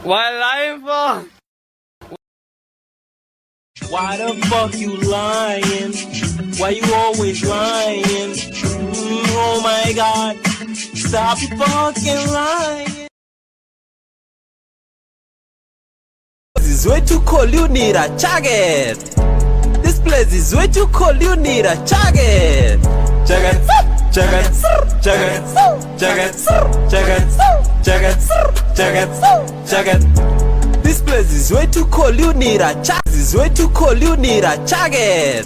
Why lying for? Why the fuck you lying? Why you always lying? Oh my god, stop fucking lying. This is way too cold, you need a jacket. This place is way too cold, you need a jacket. Jacket, jacket, jacket, jacket, jacket, jacket, jacket, jacket. This place is way too cold, you need a jacket. This is way too cold, you need a jacket.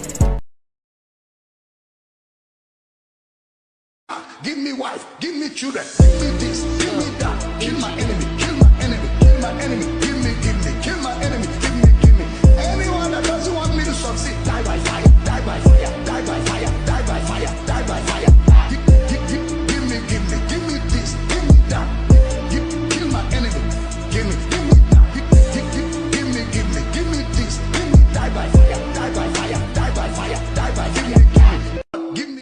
Give me wife, give me children, give me this, give me that. Kill my enemy, kill my enemy, kill my enemy. Give me, kill my enemy, give me. Anyone that doesn't want me to succeed, die by fire, die by fire, die by fire, die by fire, die by fire. Give me this, give me that. Kill my enemy, give me that. Give me this, give me die by fire, die by fire, die by fire, die by fire. Give me.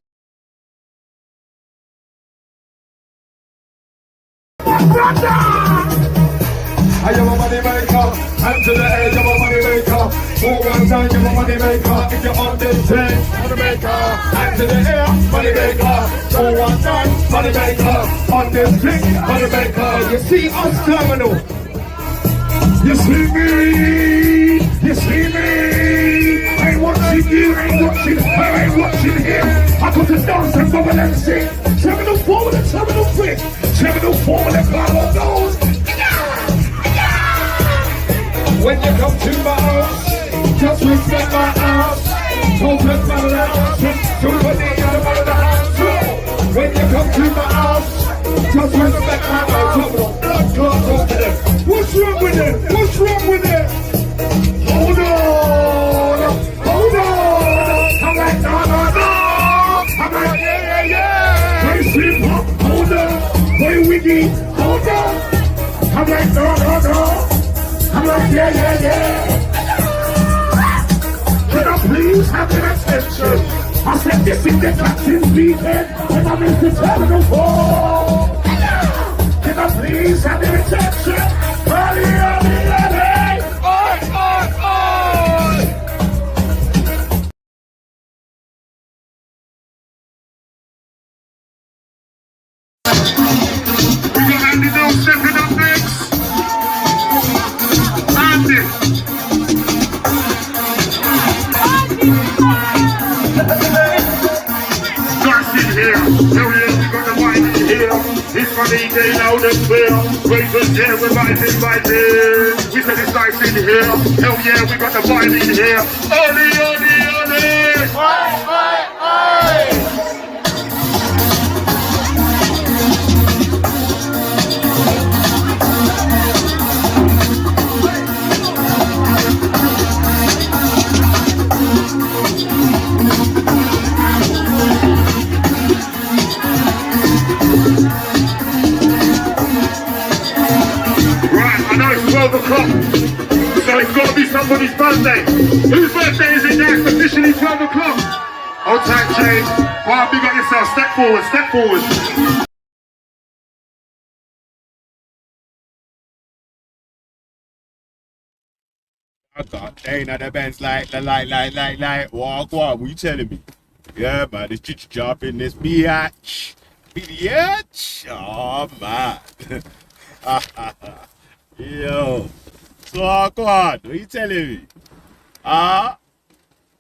I am a money maker, hand to the edge, I'm a money maker. For one time, you're a money maker. If you're on this train, money maker. Hand to the air, money maker. For one time, money maker. On this thing, money maker. You see us terminal. You see me, you see me. I ain't watching you, I ain't watching him. I got to dance and bubble and sing. Terminal 4 with a terminal 6. Terminal 4 with a power goes. When you come to my house, just respect my house. Don't touch my house, don't put me out of the house. When you come to my house, just respect my house. Blood clot over them. What's wrong with them? What's wrong with them? Hold on, hold on. I'm like, no. I'm like, yeah. Hey, sleep up, hold on. Hey, wiggy, hold on. I'm like, no. I'm like, yeah. Can I please have your attention? I said this is the captain's weekend, and I'm in the terminal 4. Can I please have your attention? Early. Oi. We got Andy Bill stepping up next. Andy. That's in here. Hell yeah, we got the wine in here. It's funny, they know the feel. Raisins here, everybody's invited. We said it's nice in here. Hell yeah, we got the wine in here. Oli. Oi. Right, I know it's 12 o'clock, so it's got to be somebody's birthday. Whose birthday is it next? Officially 12 o'clock. Hold tight, James. Right, big up yourself. Step forward. I got Dane at the bench like, walk, what you telling me? Yeah, man, this chitch job in this biatch. Oh, man. Yo, so go on, what you telling me?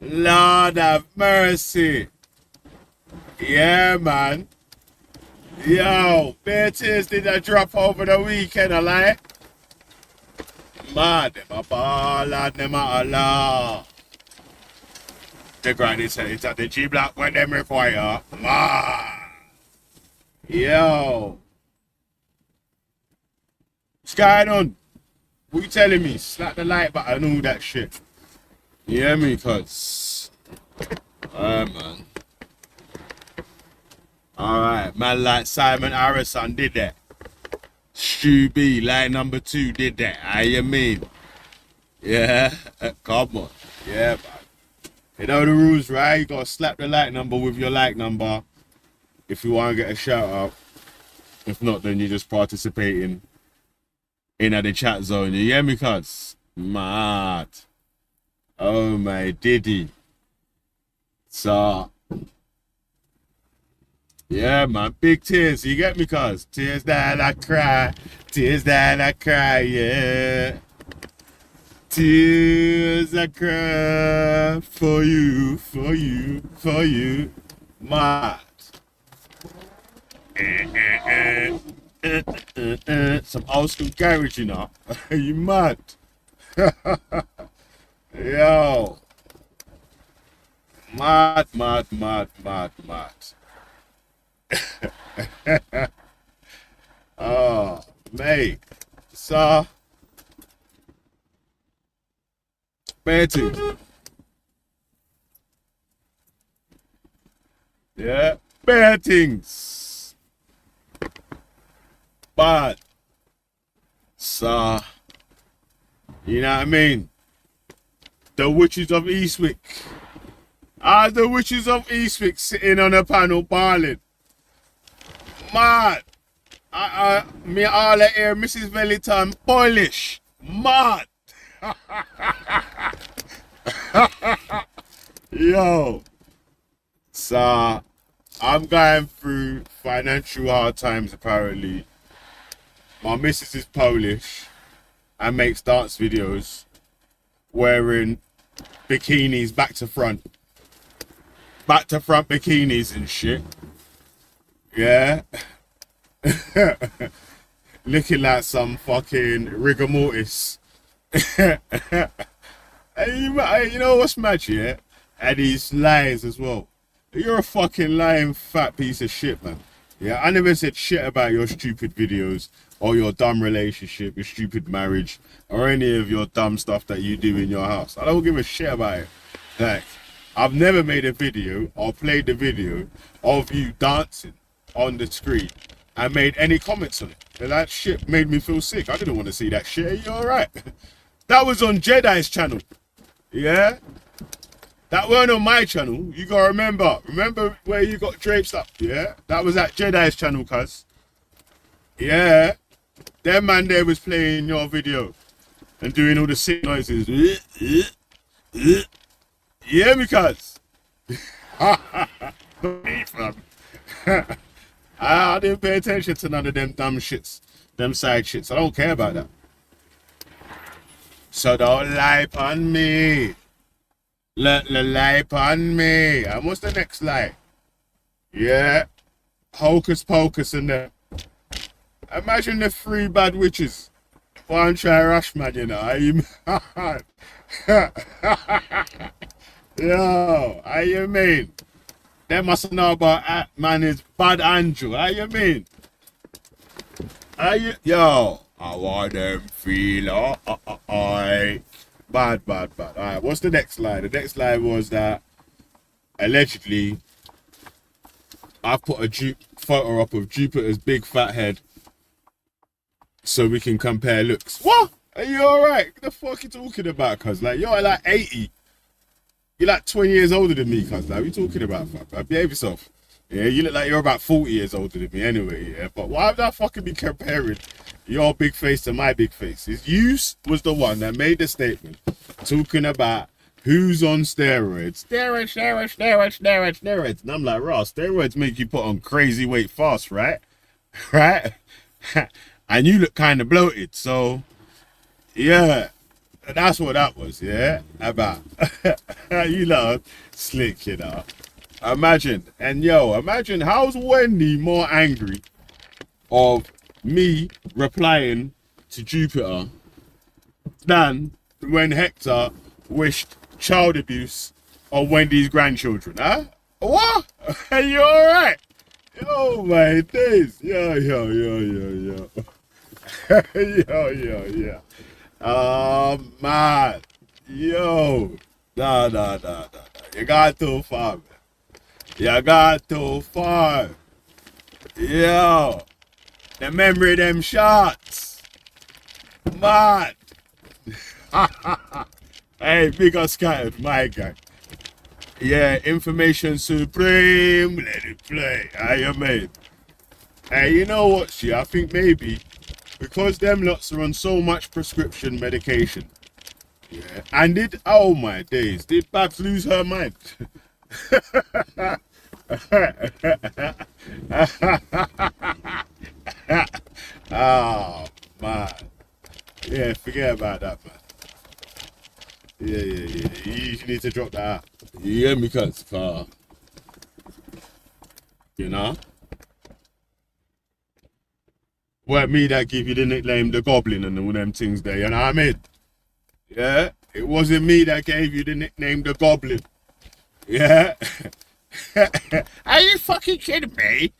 Lord have mercy. Yeah, man. Yo, bitches did I drop over the weekend, I lie? Man, them a ball and them a Allah. The grind is at the G block when them require. Man. Yo. What's going on? What you telling me? Slap the like button and all that shit. You hear me? Cuz. Man. Alright, man like Simon Harrison did that. Stu B, line number 2 did that. How you mean? Yeah, come on. Yeah, man. You know the rules, right? You gotta slap the like number with your like number if you want to get a shout out. If not, then you're just participating in the chat zone. You hear me, cuz? Mad. Oh my diddy. So yeah, man, big tears. You get me, cuz? Tears that I cry, tears that I cry, yeah. Tears I cry for you, for you, for you. Mad. Some old school garage, you know. You mad? Yo. Mad, mad, mad, mad, mad. Oh, mate. So, Betty. Yeah, bad things. But, so, you know what I mean? The witches of Eastwick. The witches of Eastwick sitting on a panel barling. Mad. Me all I hear Mrs. Wellington Polish. Mad. Yo. So, I'm going through financial hard times apparently. My missus is Polish and makes dance videos wearing bikinis back to front bikinis and shit. Yeah. Looking like some fucking rigor mortis. And you know what's mad, yeah? And these lies as well. You're a fucking lying fat piece of shit, man. Yeah, I never said shit about your stupid videos or your dumb relationship, your stupid marriage, or any of your dumb stuff that you do in your house. I don't give a shit about it. Like, I've never made a video or played the video of you dancing on the screen and made any comments on it. And that shit made me feel sick. I didn't want to see that shit. Are you alright? That was on Jedi's channel. Yeah? That weren't on my channel. You gotta remember. Remember where you got drapes up, yeah? That was at Jedi's channel, cuz. Yeah. Them man there was playing your video and doing all the sick noises. You hear me, cuz? I didn't pay attention to none of them dumb shits. Them side shits. I don't care about that. So don't lie on me. Let the lie on me. And what's the next lie? Yeah. Hocus pocus and them. Imagine the three bad witches. One try rush, man, you know. Are you mad? Yo, how you mean? They must know about that man is bad Andrew. How you mean? How you? Yo, I want them feel bad. Alright, what's the next line? The next line was that allegedly I put a photo up of Jupiter's big fat head so we can compare looks. What? Are you alright? What the fuck are you talking about, cuz? Like, you're like 80. You're like 20 years older than me, cuz. Like, what are you talking about, fam? Behave yourself. Yeah, you look like you're about 40 years older than me anyway, yeah? But why would I fucking be comparing your big face to my big face? You was the one that made the statement talking about who's on steroids. Steroids. And I'm like, raw, steroids make you put on crazy weight fast, right? Right? And you look kind of bloated, so yeah. That's what that was, yeah? About. You know, slick, you know. Imagine, and yo, imagine how's Wendy more angry of me replying to Jupiter than when Hector wished child abuse on Wendy's grandchildren, huh? What? Are you alright? Yo, my days. Yo. Yo. Man. Yo. Nah. You got too far, man. You got too far. Yo. The memory of them shots. Man. Hey, big or scattered, my guy. Yeah, information supreme. Let it play. How you made? Hey, you know what, shit? I think maybe because them lots are on so much prescription medication. Yeah. And oh my days, did Babs lose her mind? Oh man. Yeah, forget about that, man. Yeah. You need to drop that out. You hear me, cuz? You know? Well, me that give you the nickname the Goblin and all them things there, you know what I mean? Yeah? It wasn't me that gave you the nickname the Goblin. Yeah? Are you fucking kidding me?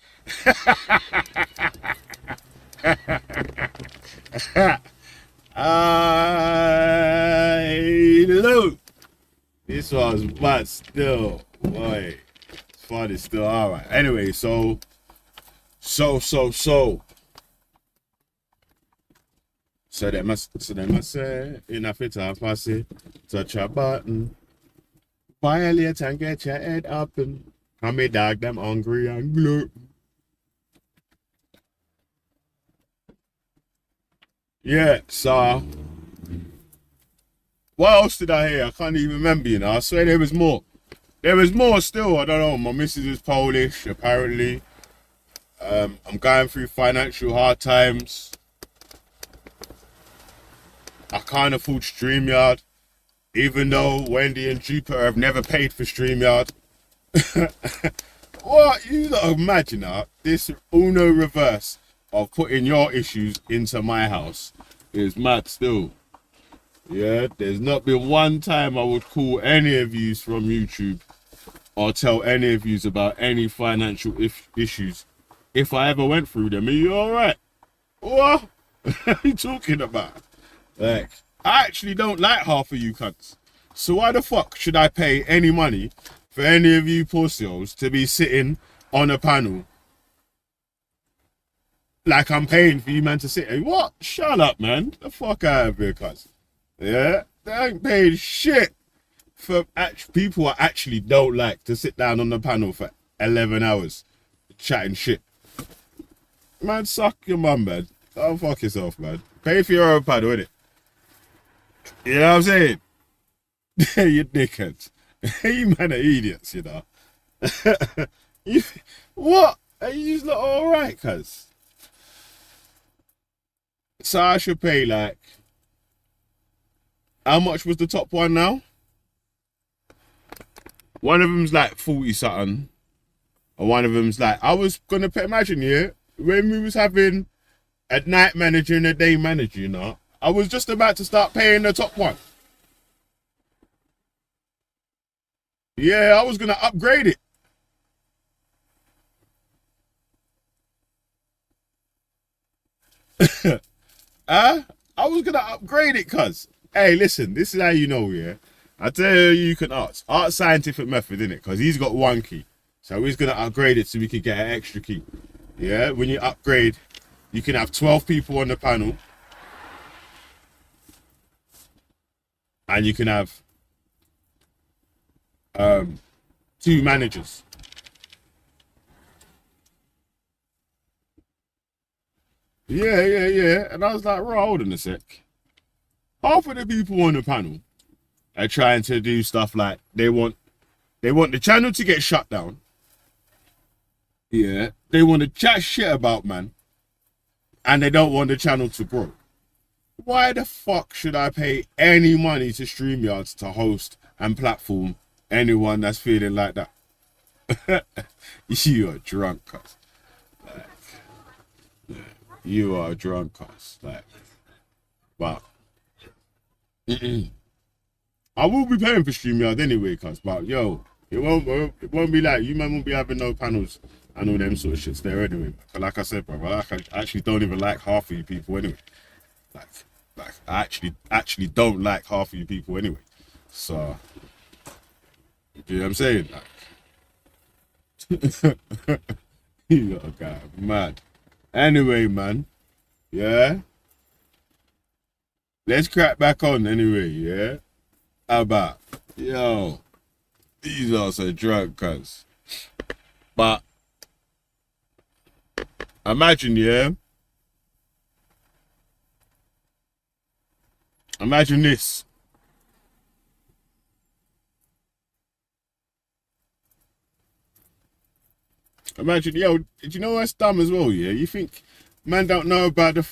Look. This was but still, boy. It's funny still. Alright. Anyway, so. So they must say, enough it half past it, touch a button, violate and get your head up and come me dog them hungry and glue. Yeah, so what else did I hear? I can't even remember, you know. I swear there was more. There was more still, I don't know. My missus is Polish, apparently. I'm going through financial hard times. I can't afford StreamYard, even though Wendy and Jupiter have never paid for StreamYard. What? You gotta imagine that. This Uno reverse of putting your issues into my house is mad still. Yeah, there's not been one time I would call any of yous from YouTube or tell any of yous about any financial issues if I ever went through them. Are you alright? What? What are you talking about? Like, I actually don't like half of you cunts. So why the fuck should I pay any money for any of you pussios to be sitting on a panel like I'm paying for you man to sit here? What? Shut up, man. The fuck out of here, cuz. Yeah? They ain't paying shit for people I actually don't like to sit down on the panel for 11 hours chatting shit. Man, suck your mum, man. Don't fuck yourself, man. Pay for your own panel, innit? You know what I'm saying? You dickheads. You man are idiots, you know. What? Are you not alright, cuz? So I should pay like, how much was the top one now? One of them's like 40 something. And one of them's like, I was gonna pay, imagine, yeah, when we was having a night manager and a day manager, you know, I was just about to start paying the top one. Yeah, I was gonna upgrade it. I was gonna upgrade it, cuz. Hey, listen, this is how you know, yeah. I tell you can ask. Art scientific method, innit? Because he's got one key. So he's gonna upgrade it so we can get an extra key. Yeah, when you upgrade, you can have 12 people on the panel. And you can have 2 managers. Yeah. And I was like, right, hold on a sec. Half of the people on the panel are trying to do stuff like they want the channel to get shut down. Yeah. They want to chat shit about man. And they don't want the channel to grow. Why the fuck should I pay any money to StreamYards to host and platform anyone that's feeling like that? You are drunk, cuz. Like, you are drunk, cuz. Like, but I will be paying for StreamYard anyway, cuz. But yo, it won't be like you man won't be having no panels and all them sort of shits there anyway. But like I said, bro, I actually don't even like half of you people anyway. Like I actually don't like half of you people anyway. So, you know what I'm saying? Like, you got a guy mad. Anyway, man. Yeah. Let's crack back on anyway, yeah? How about? Yo. These are so drunk, cuz. But imagine, yeah. Imagine this. Imagine, yo, do you know what's dumb as well, yeah? You think man don't know about the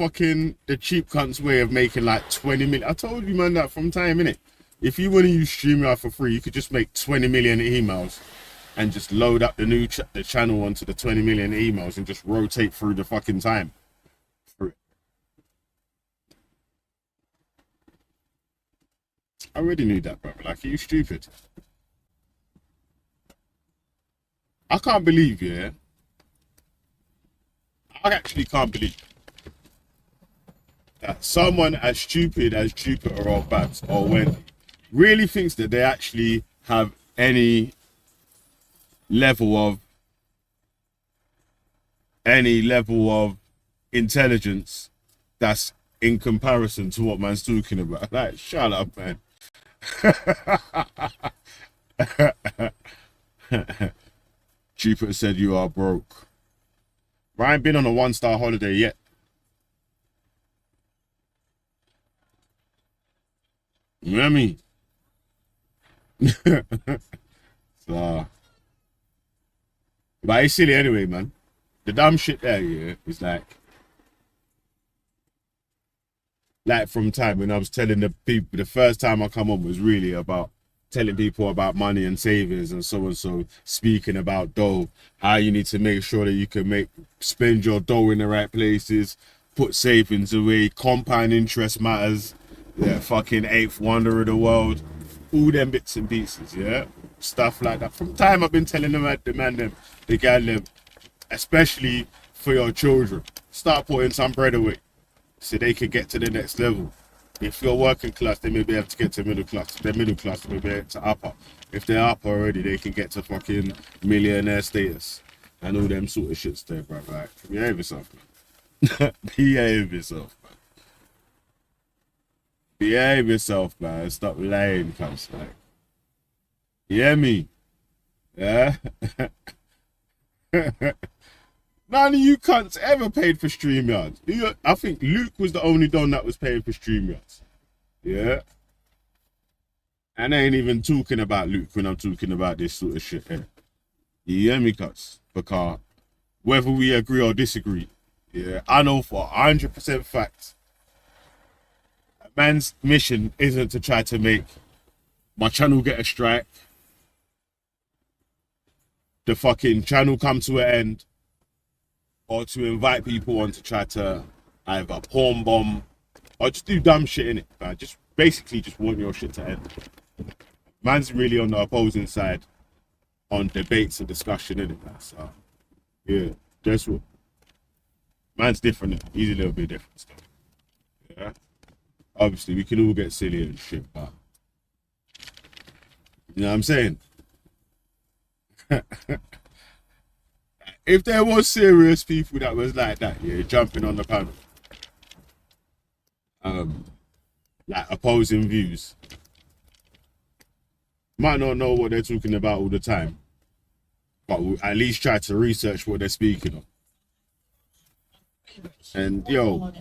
cheap cunts way of making like 20 million. I told you, man, that from time, innit? If you want to use StreamYard for free, you could just make 20 million emails and just load up the channel onto the 20 million emails and just rotate through the fucking time. I already knew that, bro. Like, are you stupid? I can't believe, yeah. I actually can't believe that someone as stupid as Jupiter or Babs or Wendy really thinks that they actually have any level of intelligence that's in comparison to what man's talking about. Like, shut up, man. Jupiter said you are broke. I ain't been on a 1-star holiday yet. You know what I mean? So, but it's silly anyway, man. The dumb shit there, yeah, is like from time when I was telling the people, the first time I come on was really about telling people about money and savings and so and so, speaking about dough, how you need to make sure that you can spend your dough in the right places, put savings away, compound interest matters, yeah, fucking eighth wonder of the world, all them bits and pieces, yeah, stuff like that. From time I've been telling them, the gal them, especially for your children, start putting some bread away so they can get to the next level. If you're working class, they may be able to get to middle class. If they're middle class, they may be able to upper. If they're upper already, they can get to fucking millionaire status and all them sort of shits there, bro. Like, behave yourself, man. Behave yourself, man. Behave yourself, man. Stop lying, cunts. Like, you hear me? Yeah? None of you cunts ever paid for StreamYard. I think Luke was the only don that was paying for StreamYards. Yeah? And I ain't even talking about Luke when I'm talking about this sort of shit here. You hear me, cunts? Because whether we agree or disagree, yeah, I know for 100% fact, a man's mission isn't to try to make my channel get a strike, the fucking channel come to an end, or to invite people on to try to either porn bomb or just do dumb shit in it. Man. Just basically just want your shit to end. Man's really on the opposing side on debates and discussion in it. Man. So yeah, that's what. Man's different. He's a little bit different still. Yeah. Obviously, we can all get silly and shit, but you know what I'm saying? If there was serious people that was like that, yeah, jumping on the panel, like opposing views, might not know what they're talking about all the time, but we'll at least try to research what they're speaking of. And yo,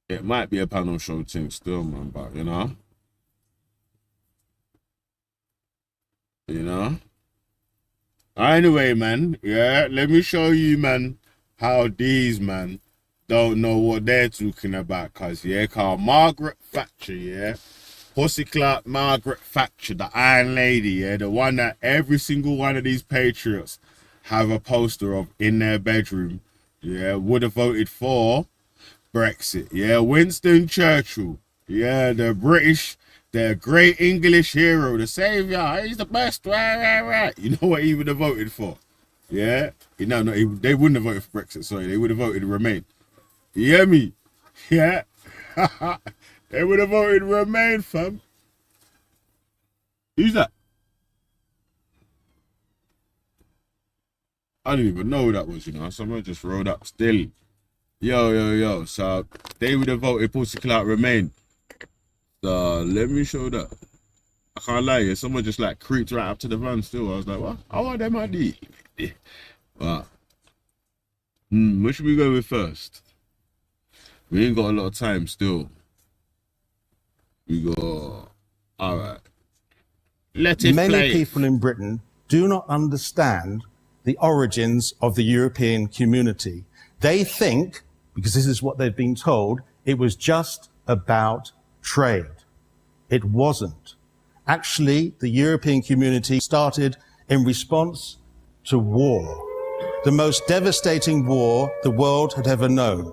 it might be a panel show thing still, man, but you know. Anyway, man, yeah, let me show you, man, how these, man, don't know what they're talking about, cause, yeah, Margaret Thatcher, yeah, Pussyclot Margaret Thatcher, the Iron Lady, yeah, the one that every single one of these patriots have a poster of in their bedroom, yeah, would have voted for Brexit, yeah, Winston Churchill, yeah, the great English hero, the savior, he's the best, right. You know what he would have voted for? Yeah? They wouldn't have voted for Brexit, sorry. They would have voted Remain. You hear me? Yeah? They would have voted Remain, fam. Who's that? I didn't even know who that was, Someone just rolled up still. Yo. So, they would have voted Pussyclot Remain. Let me show that. I can't lie, yeah. Someone just like creeped right up to the van still. I was like, what? How are them ID? But what should we go with first? We ain't got a lot of time still. We got... All right. Let it Many play. people in Britain do not understand the origins of the European community. They think, because this is what they've been told, it was just about trade. It wasn't. Actually, the European community started in response to war, the most devastating war the world had ever known.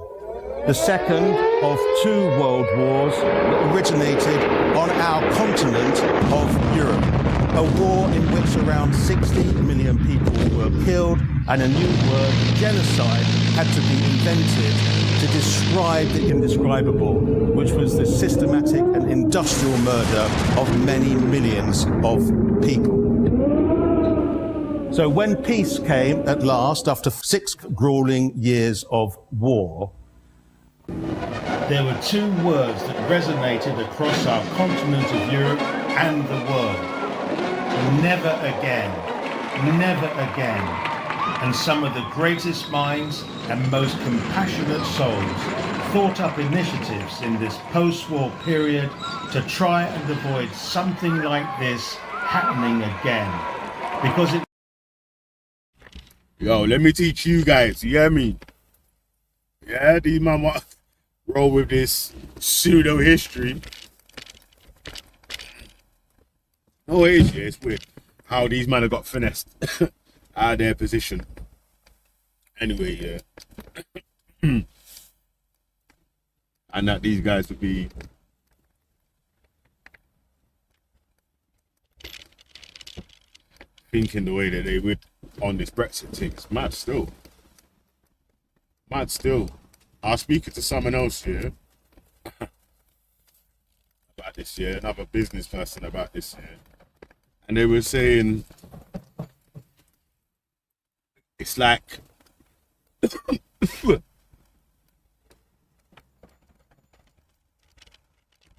The second of two world wars that originated on our continent of Europe. A war in which around 60 million people were killed, and a new word, genocide, had to be invented to describe the indescribable, which was the systematic and industrial murder of many millions of people. So when peace came at last, after 6 grueling years of war, there were two words that resonated across our continent of Europe and the world. Never again, never again. And some of the greatest minds and most compassionate souls thought up initiatives in this post-war period to try and avoid something like this happening again. Because it... Yo, let me teach you guys, you hear me? Yeah, these man want roll with this pseudo history. No, it is, yeah, it's weird how these men have got finessed out of their position. Anyway, yeah. And that these guys would be thinking the way that they would on this Brexit thing. It's mad still. Mad still. I was speaking to someone else here about this year, another business person about this year. And they were saying it's like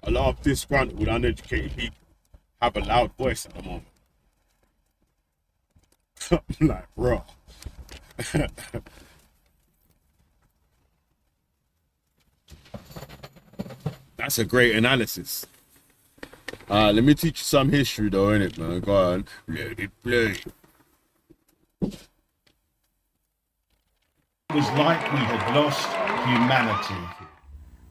a lot of disgruntled, uneducated people have a loud voice at the moment. I'm like, bro. That's a great analysis. Let me teach you some history though, innit, man? Go on. Let it play. It was like we had lost humanity.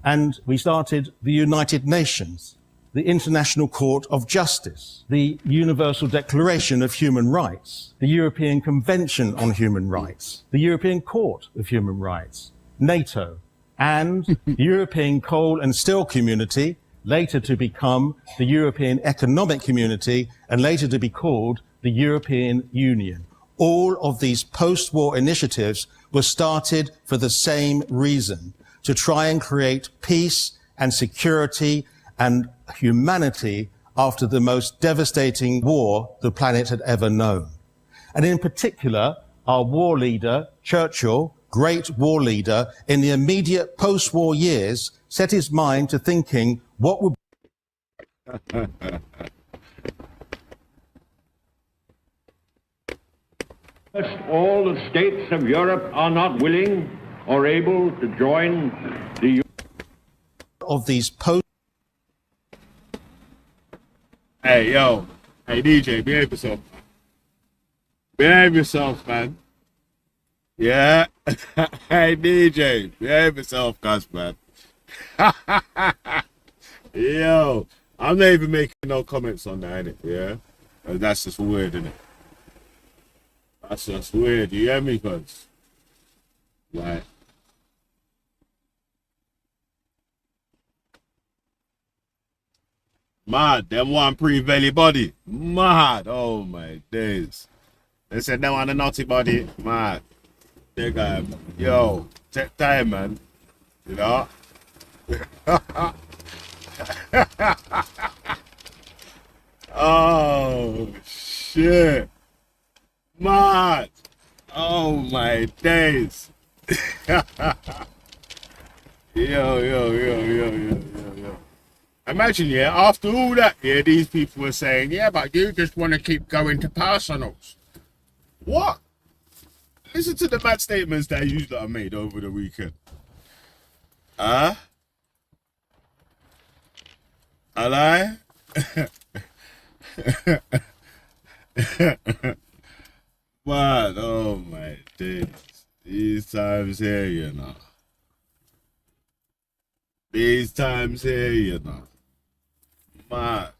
And we started the United Nations, the International Court of Justice, the Universal Declaration of Human Rights, the European Convention on Human Rights, the European Court of Human Rights, NATO, and the European Coal and Steel Community, later to become the European Economic Community, and later to be called the European Union. All of these post-war initiatives were started for the same reason, to try and create peace and security and humanity after the most devastating war the planet had ever known. And in particular, our war leader, Churchill, great war leader, in the immediate post-war years, set his mind to thinking what would... All the states of Europe are not willing or able to join the... of these post... Hey, yo. Hey, DJ, behave yourself. Behave yourself, man. Yeah. Hey, DJ, behave yourself, cuz, man. Yo, I'm not even making no comments on that, innit? Yeah? That's just weird, innit? That's just weird. You hear me, cuz? Like... Mad, them one pre-belly body. Mad. Oh my days. They said they want a naughty body. Mad. They got, yo, take time, man. You know? Oh shit. Mad. Oh my days. Yo. Imagine, yeah, after all that, yeah, these people were saying, yeah, but you just want to keep going to personals. What? Listen to the bad statements that you lot have made over the weekend. Huh? I lie? But oh my days. These times here, you know. These times here, you know. Mad.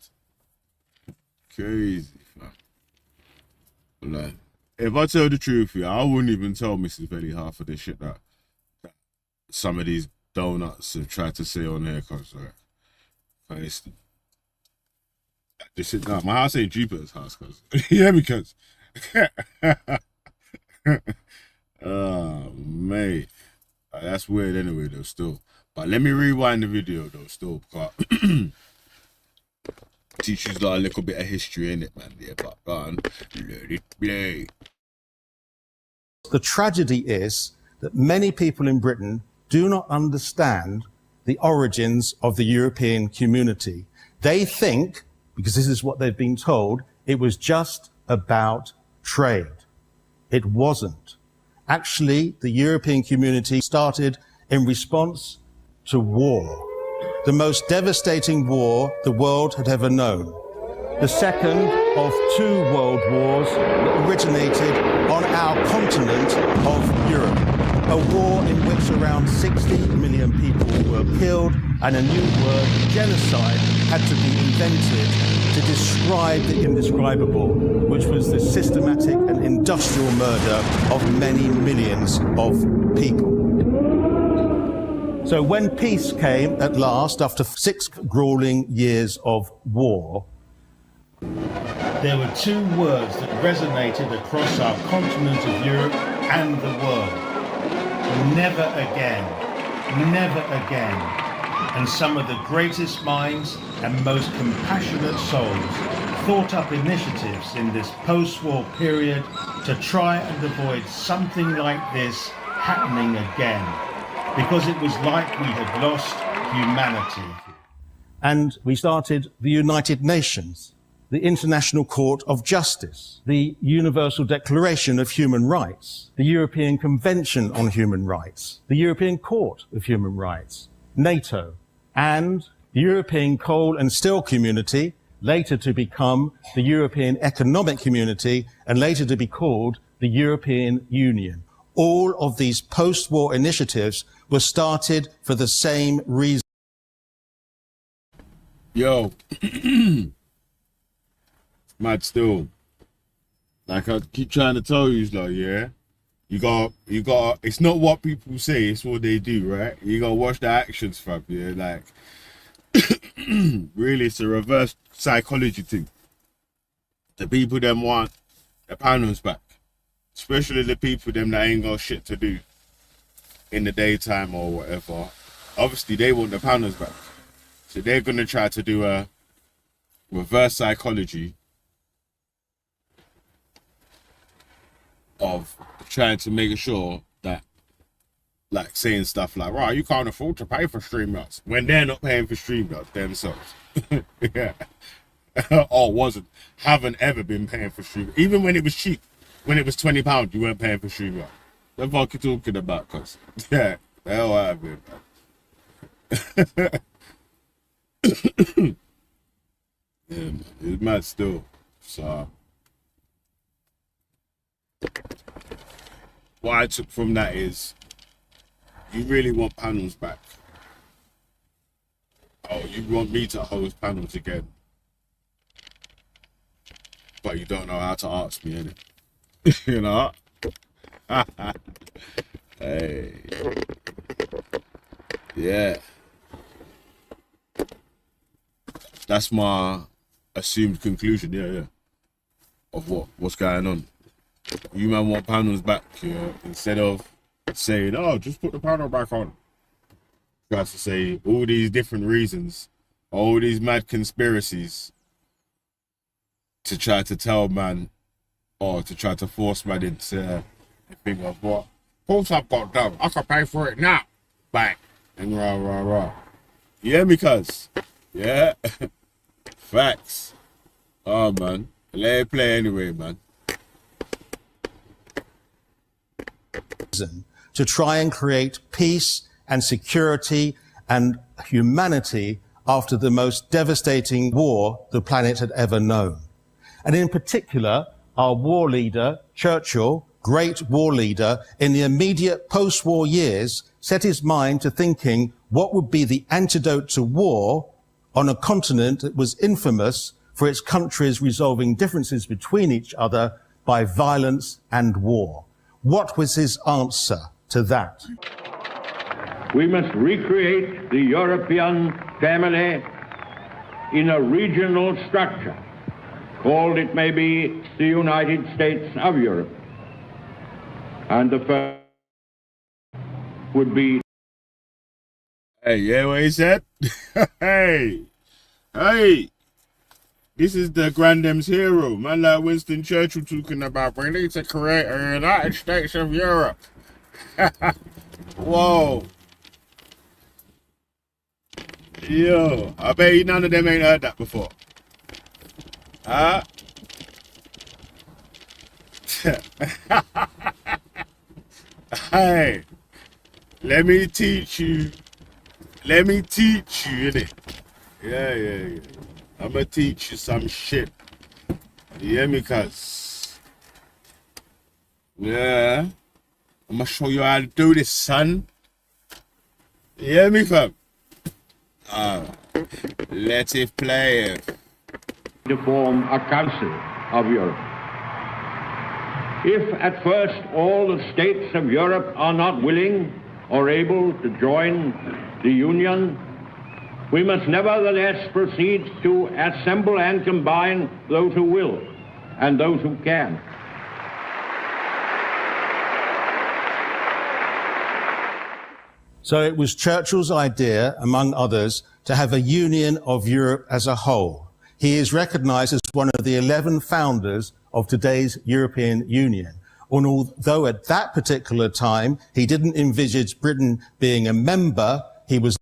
Crazy, fam. Like, if I tell the truth, yeah, I wouldn't even tell Mrs. Belly half of the shit that some of these donuts have tried to say on here, cause this is not my house ain't Jupiter's house, cause yeah, because oh mate, that's weird anyway though still. But let me rewind the video though still, because teach you a little bit of history in it, man. Yeah, but go on, let it play. The tragedy is that many people in Britain do not understand the origins of the European community. They think, because this is what they've been told, it was just about trade. It wasn't. Actually, the European community started in response to war, the most devastating war the world had ever known. The second of two world wars that originated on our continent of Europe. A war in which around 60 million people were killed, and a new word, genocide, had to be invented to describe the indescribable, which was the systematic and industrial murder of many millions of people. So when peace came at last, after 6 grueling years of war, there were two words that resonated across our continent of Europe and the world. Never again, never again. And some of the greatest minds and most compassionate souls thought up initiatives in this post-war period to try and avoid something like this happening again, because it was like we had lost humanity. And we started the United Nations, the International Court of Justice, the Universal Declaration of Human Rights, the European Convention on Human Rights, the European Court of Human Rights, NATO, and the European Coal and Steel Community, later to become the European Economic Community, and later to be called the European Union. All of these post-war initiatives were started for the same reason. Yo. Mad still. Like I keep trying to tell you, like, yeah, you got, it's not what people say, it's what they do, right? You gotta watch the actions, fam, yeah, like, really, it's a reverse psychology thing. The people them want the panels back, especially the people them that ain't got shit to do in the daytime or whatever. Obviously, they want the panels back, so they're gonna try to do a reverse psychology of trying to make sure that, like, saying stuff like, right, you can't afford to pay for StreamYards, when they're not paying for StreamYards themselves. Yeah. Or haven't ever been paying for StreamYards. Even when it was cheap, when it was £20, you weren't paying for StreamYards. What the fuck you talking about, cuz? Yeah, the hell out of it, man. Yeah, man, it's mad still. So what I took from that is, you really want panels back. Oh, you want me to host panels again, but you don't know how to ask me, innit? You know? Hey. Yeah. That's my assumed conclusion, yeah, of what's going on. You man want panels back, yeah, instead of saying, oh, just put the panel back on. Tries to say all these different reasons, all these mad conspiracies to try to tell man, or to try to force man into the thing of what? Of course I've got them, I can pay for it now. Bang. And rah. You hear me, cuz? Yeah. Facts. Oh, man. Let it play anyway, man. To try and create peace and security and humanity after the most devastating war the planet had ever known. And in particular, our war leader, Churchill, great war leader, in the immediate post-war years, set his mind to thinking what would be the antidote to war on a continent that was infamous for its countries resolving differences between each other by violence and war. What was his answer to that? We must recreate the European family in a regional structure, called, it may be, the United States of Europe. And the first would be... Hey, yeah, what he said? Hey! This is the Grandem's hero. Man like Winston Churchill talking about we need to create a United States of Europe. Whoa. Yo, I bet you none of them ain't heard that before. Huh? Hey, let me teach you, innit? Yeah. I'ma teach you some shit. You hear me, cuz? Yeah. I'ma show you how to do this, son. You hear me, fam? Let it play. To form a Council of Europe. If at first all the states of Europe are not willing or able to join the Union, we must nevertheless proceed to assemble and combine those who will and those who can. So it was Churchill's idea, among others, to have a union of Europe as a whole. He is recognized as one of the 11 founders of today's European Union. And although at that particular time he didn't envisage Britain being a member, he was...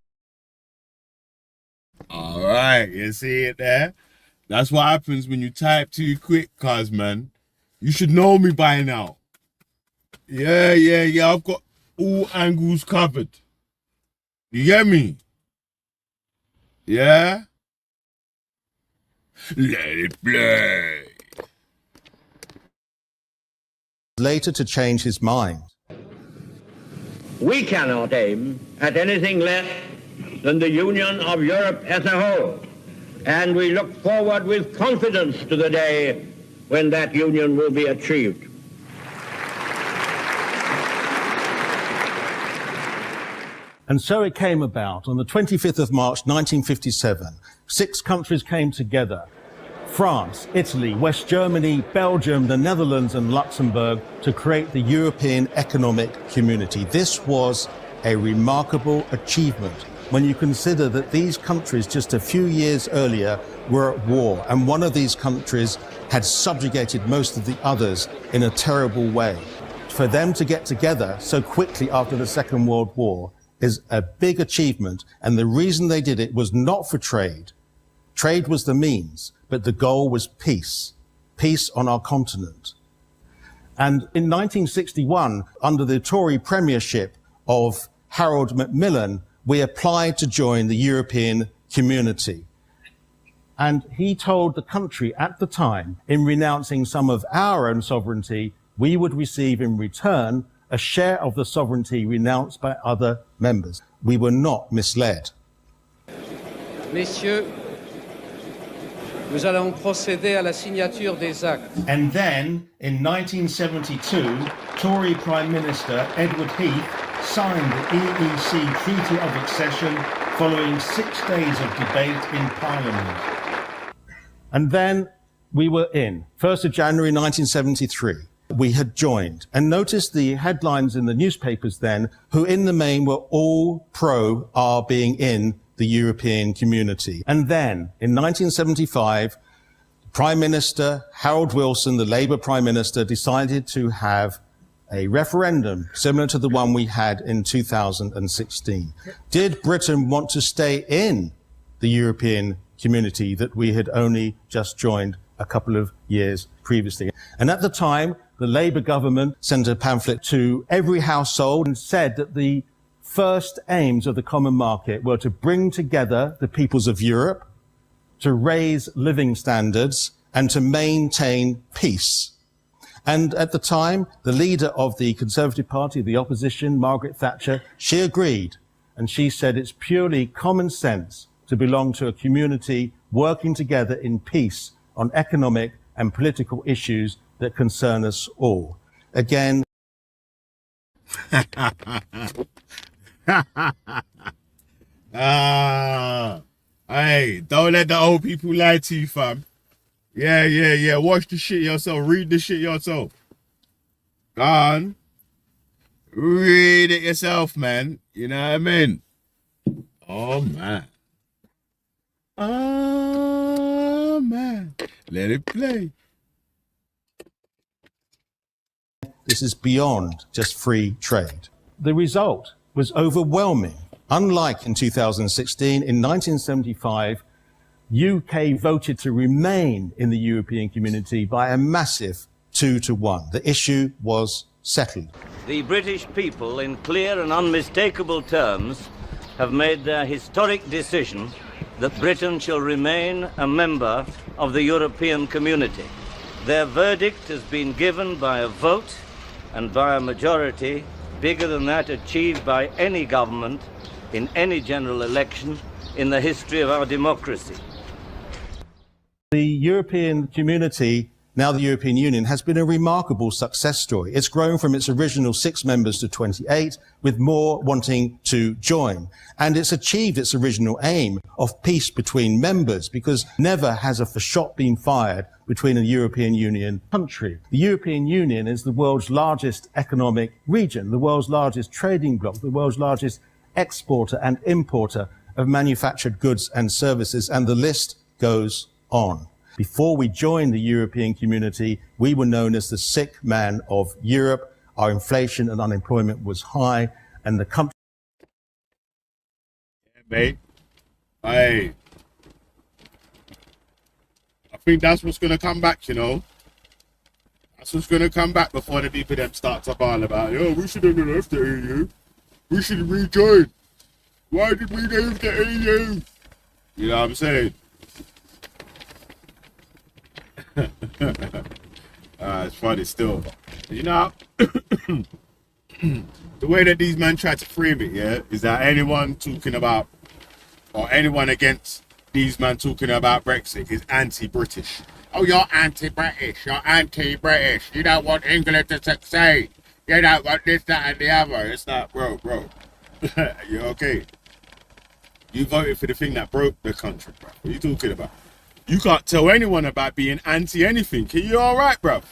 All right, you see it there? That's what happens when you type too quick, cuz, man. You should know me by now. Yeah, I've got all angles covered. You get me? Yeah? Let it play. Later to change his mind. We cannot aim at anything less than the union of Europe as a whole, and we look forward with confidence to the day when that union will be achieved. And so it came about. On the 25th of March 1957, 6 countries came together: France, Italy, West Germany, Belgium, the Netherlands and Luxembourg, to create the European Economic Community. This was a remarkable achievement when you consider that these countries just a few years earlier were at war, and one of these countries had subjugated most of the others in a terrible way. For them to get together so quickly after the Second World War is a big achievement, and the reason they did it was not for trade. Trade was the means, but the goal was peace. Peace on our continent. And in 1961, under the Tory premiership of Harold Macmillan, we applied to join the European Community. And he told the country at the time, in renouncing some of our own sovereignty, we would receive in return a share of the sovereignty renounced by other members. We were not misled. Messieurs, nous allons procéder à la signature des actes. And then, in 1972, Tory Prime Minister Edward Heath signed the EEC Treaty of Accession following 6 days of debate in Parliament. And then we were in. 1st of January 1973. We had joined. And notice the headlines in the newspapers then, who in the main were all pro our being in the European Community. And then, in 1975, Prime Minister Harold Wilson, the Labour Prime Minister, decided to have a referendum similar to the one we had in 2016. Did Britain want to stay in the European Community that we had only just joined a couple of years previously? And at the time, the Labour government sent a pamphlet to every household and said that the first aims of the common market were to bring together the peoples of Europe, to raise living standards, and to maintain peace. And at the time, the leader of the Conservative Party, the opposition, Margaret Thatcher, she agreed. And she said it's purely common sense to belong to a community working together in peace on economic and political issues that concern us all. Again, hey, don't let the old people lie to you, fam. Yeah. Watch the shit yourself. Read the shit yourself. Go on. Read it yourself, man. You know what I mean? Oh, man. Oh, man. Let it play. this is beyond just free trade. The result was overwhelming. Unlike in 2016, in 1975, UK voted to remain in the European community by a massive 2-1. The issue was settled. The British people, in clear and unmistakable terms, have made their historic decision that Britain shall remain a member of the European community. Their verdict has been given by a vote and by a majority bigger than that achieved by any government in any general election in the history of our democracy. The European community, now the European Union, has been a remarkable success story. It's grown from its original 6 members to 28, with more wanting to join. And it's achieved its original aim of peace between members, because never has a shot been fired between a European Union country. The European Union is the world's largest economic region, the world's largest trading bloc, the world's largest exporter and importer of manufactured goods and services, and the list goes on. Before we joined the European community, we were known as the sick man of Europe. Our inflation and unemployment was high, and the country... Yeah, mate. Hey. I think that's what's going to come back, you know. That's what's going to come back before the people them start to bawl about, yo, we should have left the EU. We should rejoin. Why did we leave the EU? You know what I'm saying? It's funny still. You know, the way that these men try to frame it, yeah, is that anyone talking about, or anyone against these men talking about Brexit is anti-British. Oh, you're anti-British. You're anti-British. You don't want England to succeed. You don't want this, that, and the other. It's like, bro. You're okay. You voted for the thing that broke the country, bro. What are you talking about? You can't tell anyone about being anti-anything. Are you all right, bro?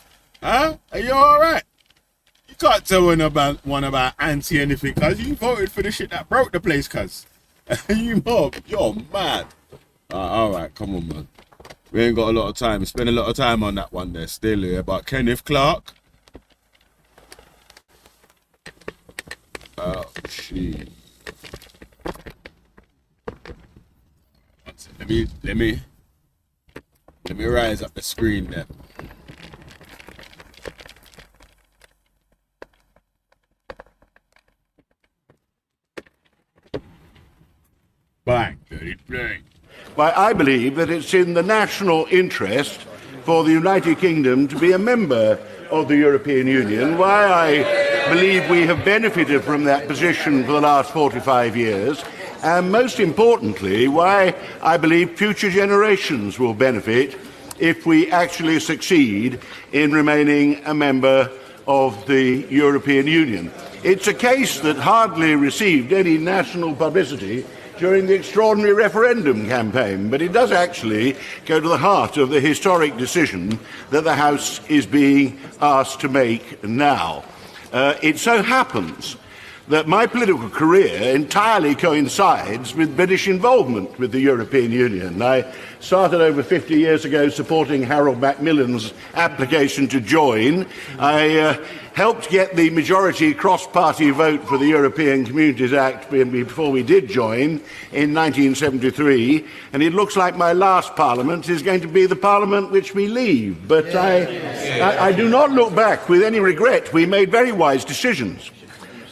Huh? Are you all right? You can't tell one about anti-anything, cuz you voted for the shit that broke the place, cuz. You're mad. All right, come on, man. We ain't got a lot of time. We spent a lot of time on that one there still here. But Kenneth Clark. Oh, shit. Let me rise up the screen there. Bang, dirty bang. Why, I believe that it's in the national interest for the United Kingdom to be a member of the European Union. Why I believe we have benefited from that position for the last 45 years. And most importantly, why I believe future generations will benefit if we actually succeed in remaining a member of the European Union. It's a case that hardly received any national publicity during the extraordinary referendum campaign, but it does actually go to the heart of the historic decision that the House is being asked to make now. It so happens that my political career entirely coincides with British involvement with the European Union. I started over 50 years ago supporting Harold Macmillan's application to join. I helped get the majority cross-party vote for the European Communities Act before we did join in 1973, and it looks like my last Parliament is going to be the Parliament which we leave. But I do not look back with any regret. We made very wise decisions.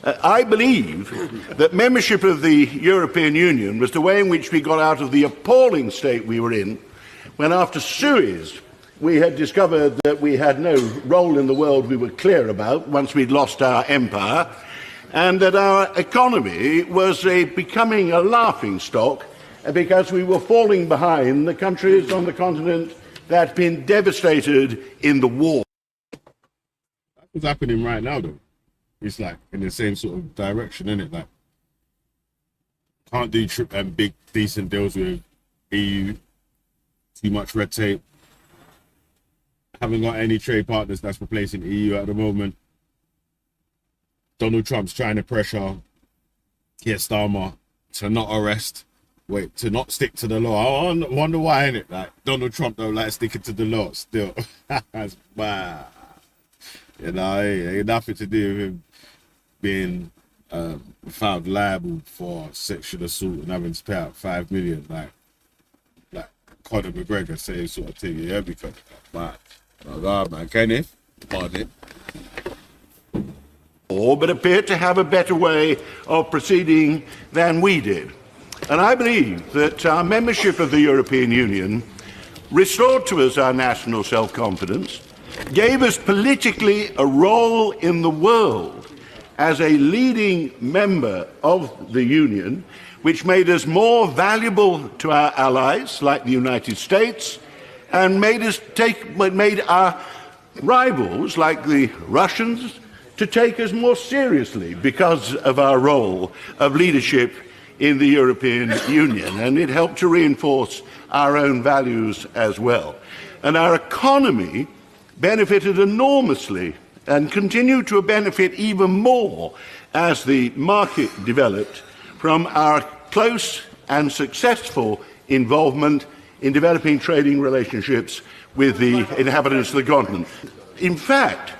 I believe that membership of the European Union was the way in which we got out of the appalling state we were in when, after Suez, we had discovered that we had no role in the world we were clear about once we'd lost our empire, and that our economy was becoming a laughingstock because we were falling behind the countries on the continent that had been devastated in the war. That's what's happening right now, though. It's like in the same sort of direction, isn't it? Like, can't do big, decent deals with EU, too much red tape. Haven't got any trade partners that's replacing EU at the moment. Donald Trump's trying to pressure Keir Starmer to not to not stick to the law. I wonder why, innit? Like, Donald Trump don't like sticking to the law still. That's bad. You know, it ain't nothing to do with him being found liable for sexual assault and having to pay out $5 million, like Conor McGregor, same sort of thing. Yeah, because but man, Kenneth, pardon it. But appeared to have a better way of proceeding than we did. And I believe that our membership of the European Union restored to us our national self-confidence, gave us politically a role in the world as a leading member of the Union, which made us more valuable to our allies, like the United States, and made our rivals, like the Russians, to take us more seriously because of our role of leadership in the European Union. And it helped to reinforce our own values as well. And our economy benefited enormously and continued to benefit even more as the market developed from our close and successful involvement in developing trading relationships with the inhabitants of the continent. In fact,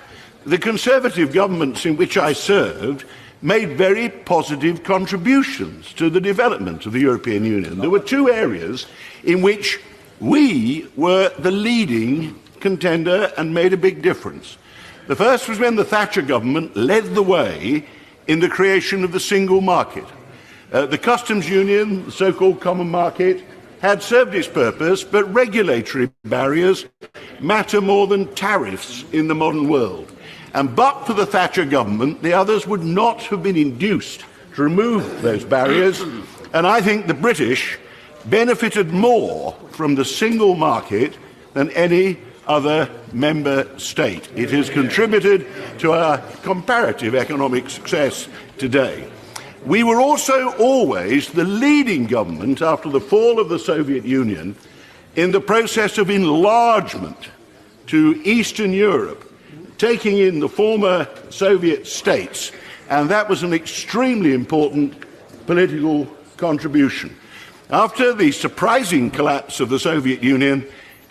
the Conservative governments in which I served made very positive contributions to the development of the European Union. There were two areas in which we were the leading contender and made a big difference. The first was when the Thatcher government led the way in the creation of the single market. The customs union, the so-called common market, had served its purpose, but regulatory barriers matter more than tariffs in the modern world. And but for the Thatcher government, the others would not have been induced to remove those barriers. And I think the British benefited more from the single market than any other member state. It has contributed to our comparative economic success today. We were also always the leading government after the fall of the Soviet Union in the process of enlargement to Eastern Europe, taking in the former Soviet states, and that was an extremely important political contribution. After the surprising collapse of the Soviet Union,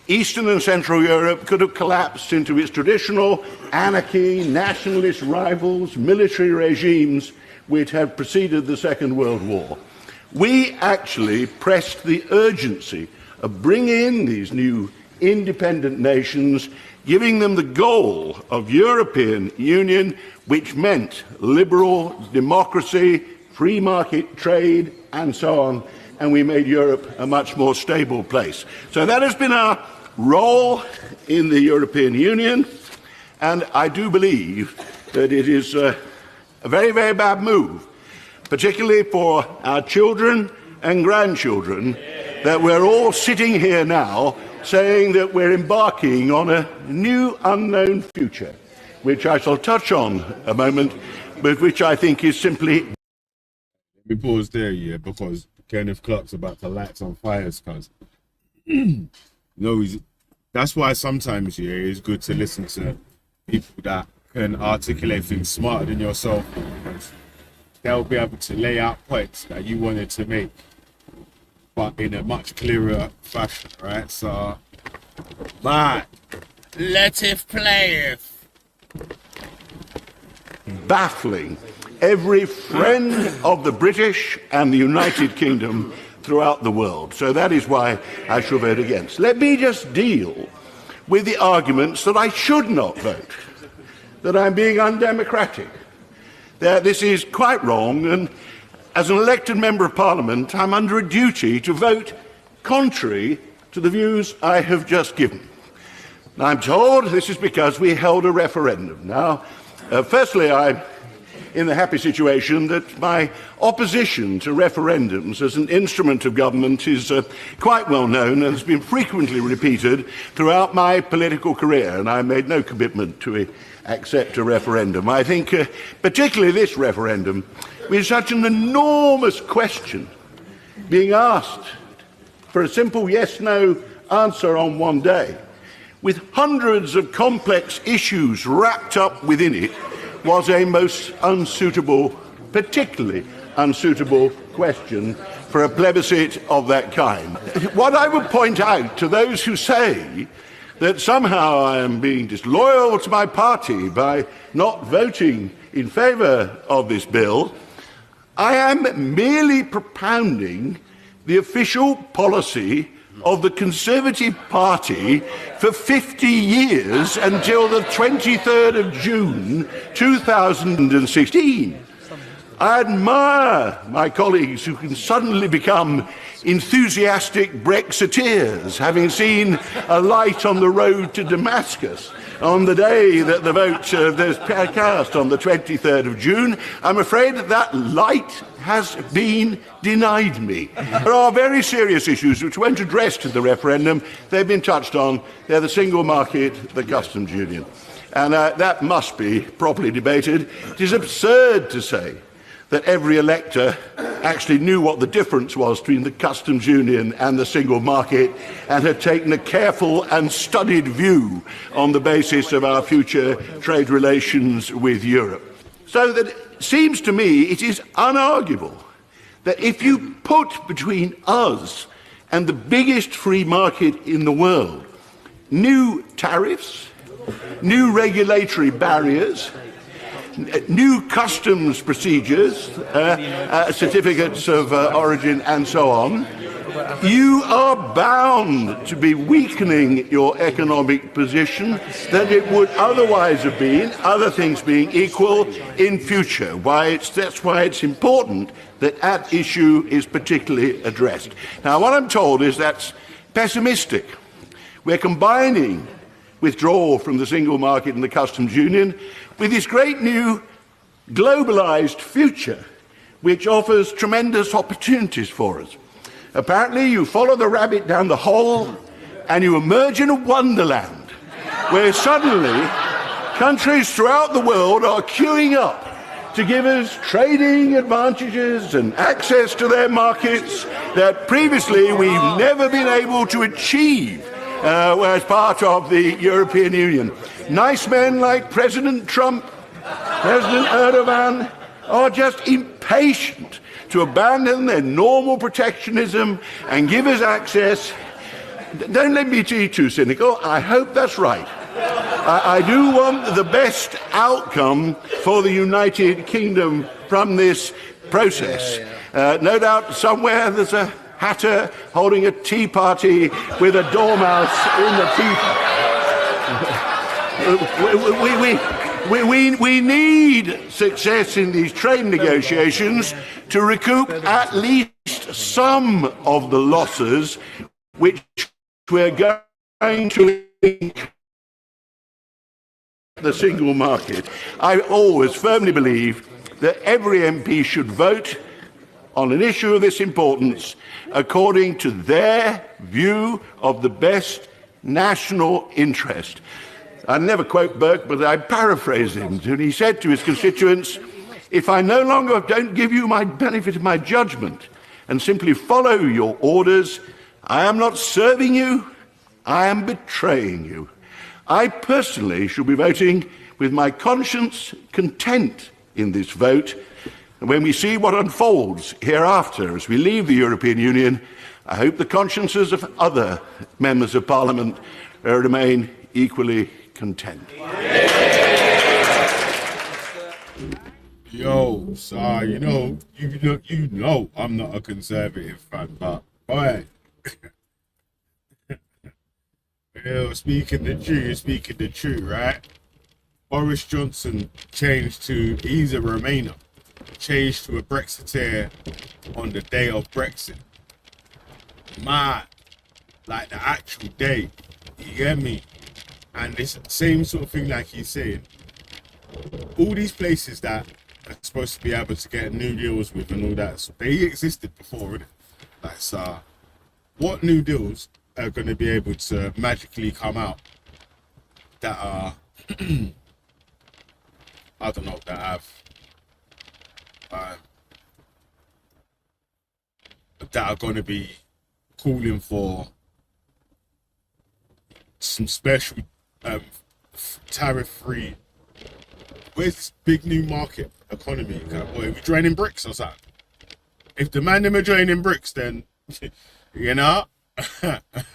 Eastern and Central Europe could have collapsed into its traditional anarchy, nationalist rivals, military regimes which had preceded the Second World War. We actually pressed the urgency of bringing in these new independent nations, giving them the goal of European Union, which meant liberal democracy, free market trade, and so on, and we made Europe a much more stable place. So that has been our role in the European Union, and I do believe that it is a very, very bad move, particularly for our children and grandchildren, that we're all sitting here now saying that we're embarking on a new unknown future, which I shall touch on a moment, but which I think is simply... Let me pause there, yeah, because Kenneth Clark's about to light some fires, cuz. That's why sometimes, yeah, it's good to listen to people that can articulate things smarter than yourself, because they'll be able to lay out points that you wanted to make, but in a much clearer fashion, right? So, but let it play. Baffling every friend of the British and the United Kingdom throughout the world. So that is why I shall vote against. Let me just deal with the arguments that I should not vote, that I'm being undemocratic, This is quite wrong, and as an elected member of Parliament, I'm under a duty to vote contrary to the views I have just given. I'm told this is because we held a referendum. Now, firstly, I'm in the happy situation that my opposition to referendums as an instrument of government is quite well known and has been frequently repeated throughout my political career, and I made no commitment to accept a referendum. I think particularly this referendum, with such an enormous question being asked for a simple yes-no answer on one day, with hundreds of complex issues wrapped up within it, was a most unsuitable, particularly unsuitable question for a plebiscite of that kind. What I would point out to those who say that somehow I am being disloyal to my party by not voting in favour of this bill, I am merely propounding the official policy of the Conservative Party for 50 years until the 23rd of June 2016. I admire my colleagues who can suddenly become enthusiastic Brexiteers, having seen a light on the road to Damascus on the day that the vote was cast on the 23rd of June. I'm afraid that light has been denied me. There are very serious issues which weren't addressed in the referendum. They've been touched on. They're the single market, the customs union. And that must be properly debated. It is absurd to say that every elector actually knew what the difference was between the customs union and the single market and had taken a careful and studied view on the basis of our future trade relations with Europe. So that it seems to me it is unarguable that if you put between us and the biggest free market in the world new tariffs, new regulatory barriers, new customs procedures, certificates of origin and so on, you are bound to be weakening your economic position than it would otherwise have been, other things being equal, in future. That's why it's important that that issue is particularly addressed. Now, what I'm told is that's pessimistic. We're combining withdrawal from the single market and the customs union with this great new globalised future which offers tremendous opportunities for us. Apparently you follow the rabbit down the hole and you emerge in a wonderland where suddenly countries throughout the world are queuing up to give us trading advantages and access to their markets that previously we've never been able to achieve as part of the European Union. Nice men like President Trump, President Erdogan, are just impatient to abandon their normal protectionism and give us access. Don't let me be too cynical. I hope that's right. I do want the best outcome for the United Kingdom from this process. No doubt somewhere there's a hatter holding a tea party with a dormouse in the teapot. We need success in these trade negotiations to recoup at least some of the losses which we're going to incur the single market. I always firmly believe that every MP should vote on an issue of this importance according to their view of the best national interest. I never quote Burke, but I paraphrase him. And he said to his constituents, if I no longer don't give you my benefit of my judgment and simply follow your orders, I am not serving you, I am betraying you. I personally shall be voting with my conscience content in this vote. And when we see what unfolds hereafter as we leave the European Union, I hope the consciences of other members of Parliament remain equally content. Yo, sorry, you know, I'm not a conservative fan, but boy, yo, speaking the truth, right? Boris Johnson changed to, he's a Remainer, changed to a Brexiteer on the day of Brexit. Mad. Like the actual day. You get me? And this same sort of thing like he's saying. All these places that are supposed to be able to get new deals with and all that, so they existed before, innit? Like, so what new deals are going to be able to magically come out that are, I don't know, that have, that are going to be calling for some special tariff-free, where's this big new market economy? What, are we joining BRICS or something? If the man them are joining BRICS, then you know,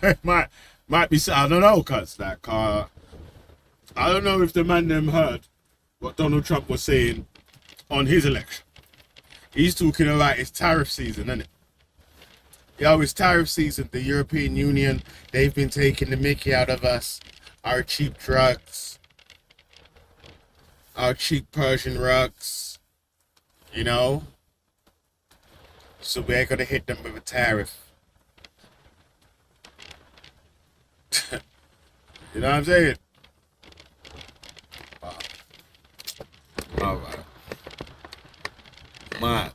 it might be. I don't know, cause like I don't know if the man them heard what Donald Trump was saying on his election. He's talking about it's tariff season, isn't it? Yo, it's tariff season. The European Union, they've been taking the mickey out of us. Our cheap drugs, our cheap Persian rugs, you know? So we're gonna hit them with a tariff. You know what I'm saying? Alright. Man.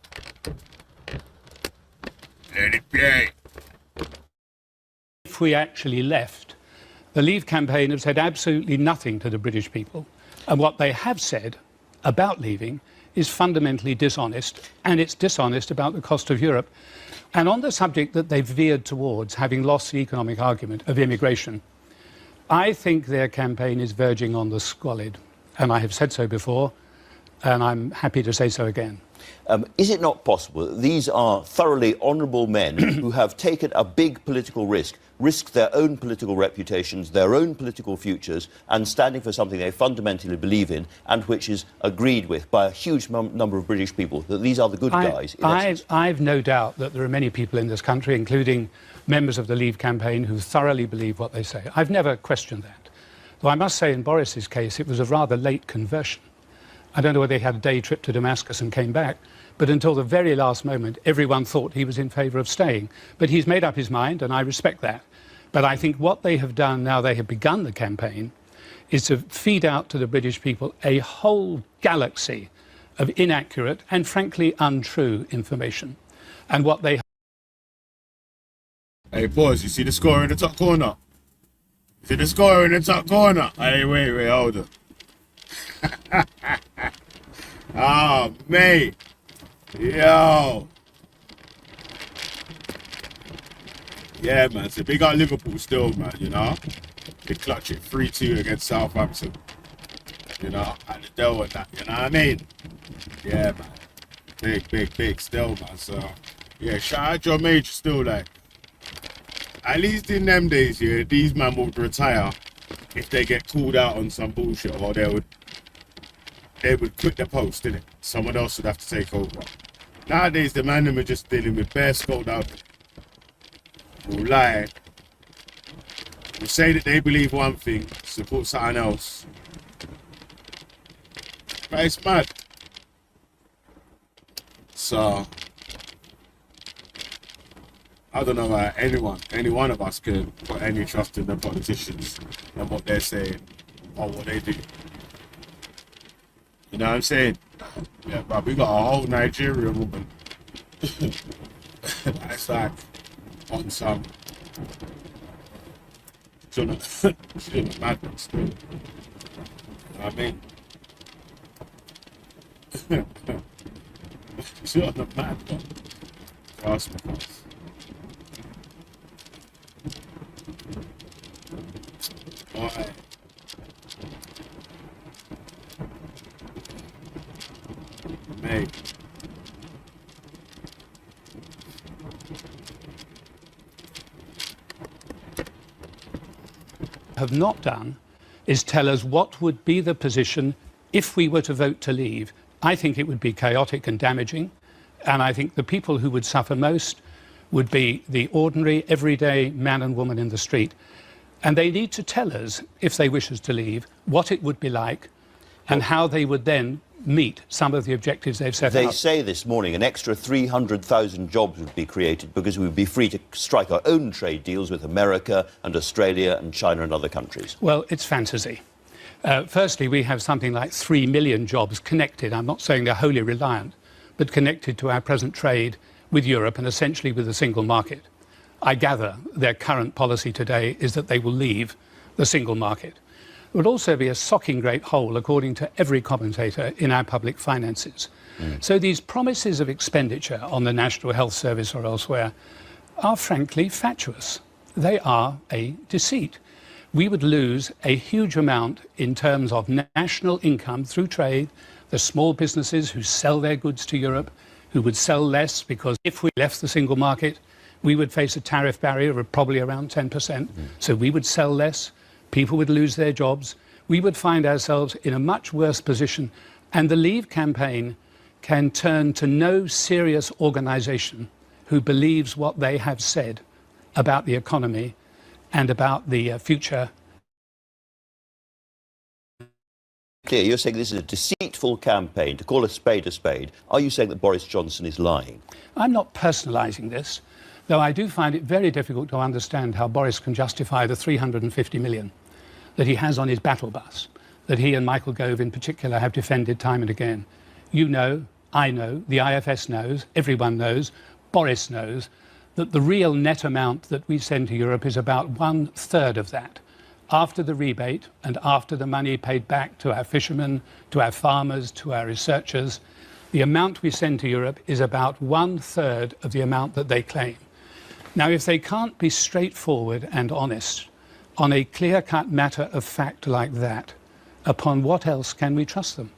Let it play. If we actually left, the Leave campaign have said absolutely nothing to the British people. And what they have said about leaving is fundamentally dishonest, and it's dishonest about the cost of Europe. And on the subject that they've veered towards, having lost the economic argument of immigration, I think their campaign is verging on the squalid. And I have said so before, and I'm happy to say so again. Is it not possible that these are thoroughly honourable men who have taken a big political risk, risked their own political reputations, their own political futures, and standing for something they fundamentally believe in, and which is agreed with by a huge number of British people, that these are the good guys? I've no doubt that there are many people in this country, including members of the Leave campaign, who thoroughly believe what they say. I've never questioned that. Though I must say, in Boris's case, it was a rather late conversion. I don't know whether he had a day trip to Damascus and came back, but until the very last moment, everyone thought he was in favour of staying. But he's made up his mind, and I respect that. But I think what they have done now they have begun the campaign is to feed out to the British people a whole galaxy of inaccurate and, frankly, untrue information. And what they... Hey, boys, you see the score in the top corner? You see the score in the top corner? Hey, wait, hold on. Oh, mate. Yo. Yeah, man. So big up Liverpool still, man, you know? They clutch it 3-2 against Southampton. You know, at the Dell and that, you know what I mean? Yeah, man. Big still, man. So, yeah, shout out John Major still, like. At least in them days, yeah, these men would retire if they get called out on some bullshit, or they would quit the post, innit? Someone else would have to take over. Nowadays, the man them are just dealing with bare scold out. Will lie. Will say that they believe one thing, support something else. But it's mad. So, I don't know how any one of us can put any trust in the politicians and what they're saying or what they do. You know what I'm saying? Yeah, but we got a whole Nigerian woman that's like on some she's on a madness. You know what I mean? She's on a mad one. Trust me. Alright. Mate. have not done is tell us what would be the position if we were to vote to leave. I think it would be chaotic and damaging, and I think the people who would suffer most would be the ordinary, everyday man and woman in the street. And they need to tell us, if they wish us to leave, what it would be like, and how they would then meet some of the objectives they've set They out. say this morning an extra 300,000 jobs would be created because we would be free to strike our own trade deals with America and Australia and China and other countries. Well, it's fantasy. Firstly, we have something like 3 million jobs connected. I'm not saying they're wholly reliant, but connected to our present trade with Europe and essentially with the single market. I gather their current policy today is that they will leave the single market. There would also be a socking great hole, according to every commentator, in our public finances. So these promises of expenditure on the National Health Service or elsewhere are frankly fatuous. They are a deceit. We would lose a huge amount in terms of national income through trade, the small businesses who sell their goods to Europe, who would sell less because if we left the single market, we would face a tariff barrier of probably around 10%. So we would sell less. People would lose their jobs. We would find ourselves in a much worse position. And the Leave campaign can turn to no serious organisation who believes what they have said about the economy and about the future. Keir, you're saying this is a deceitful campaign. To call a spade, are you saying that Boris Johnson is lying? I'm not personalising this, though I do find it very difficult to understand how Boris can justify the 350 million that he has on his battle bus, that he and Michael Gove in particular have defended time and again. You know, I know, the IFS knows, everyone knows, Boris knows, that the real net amount that we send to Europe is about 1/3 of that. After the rebate and after the money paid back to our fishermen, to our farmers, to our researchers, the amount we send to Europe is about 1/3 of the amount that they claim. Now, if they can't be straightforward and honest on a clear-cut matter of fact like that, upon what else can we trust them?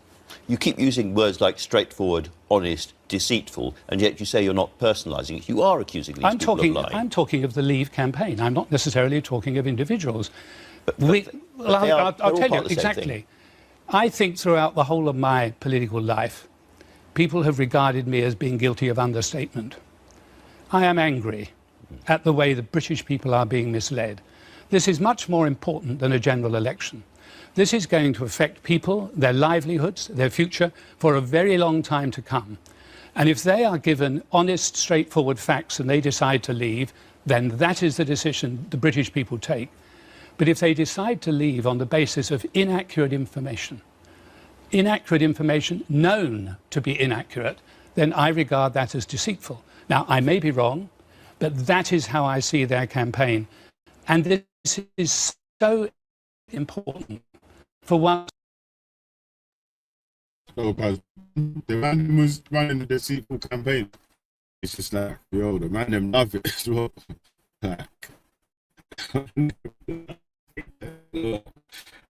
You keep using words like straightforward, honest, deceitful, and yet you say you're not personalising it. You are accusing these people of lying. I'm talking of the Leave campaign. I'm not necessarily talking of individuals. I'll tell you exactly. I think throughout the whole of my political life, people have regarded me as being guilty of understatement. I am angry at the way the British people are being misled. This is much more important than a general election. This is going to affect people, their livelihoods, their future, for a very long time to come. And if they are given honest, straightforward facts and they decide to leave, then that is the decision the British people take. But if they decide to leave on the basis of inaccurate information known to be inaccurate, then I regard that as deceitful. Now, I may be wrong, but that is how I see their campaign. And this is so important for one. So, guys, the man who was running the deceitful campaign, it's just like, yo, the man them love it as well. Like,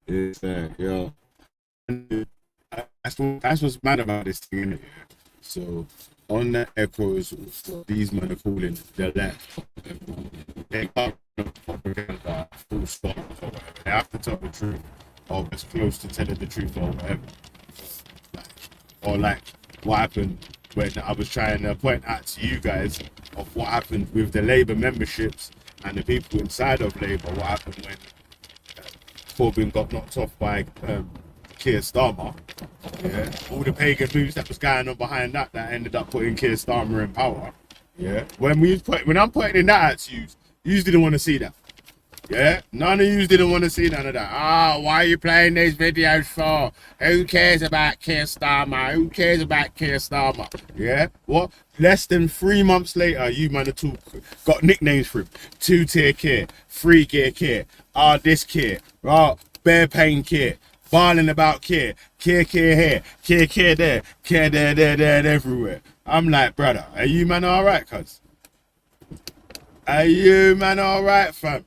it's yo. That's what's mad about this thing, innit? So, on the echoes, what these men are calling the left, they can't propaganda full stop or whatever. They have to tell the truth, or as close to telling the truth or whatever. Or like what happened when I was trying to point out to you guys of what happened with the Labour memberships and the people inside of Labour, what happened when Corbyn got knocked off by Keir Starmer. Yeah, all the pagan moves that was going on behind that ended up putting Keir Starmer in power. Yeah, when I'm pointing that at you didn't want to see that. Yeah, none of you didn't want to see none of that. Ah, why are you playing these videos for? Who cares about Keir Starmer? Who cares about Keir Starmer? Yeah, what? Less than 3 months later, you man have got nicknames for him. 2-tier Keir, 3-gear Keir, this Keir, bare pain Keir, barling about Keir here, Keir there, Keir there, everywhere. I'm like, brother, are you man alright, cuz? Are you man alright, fam?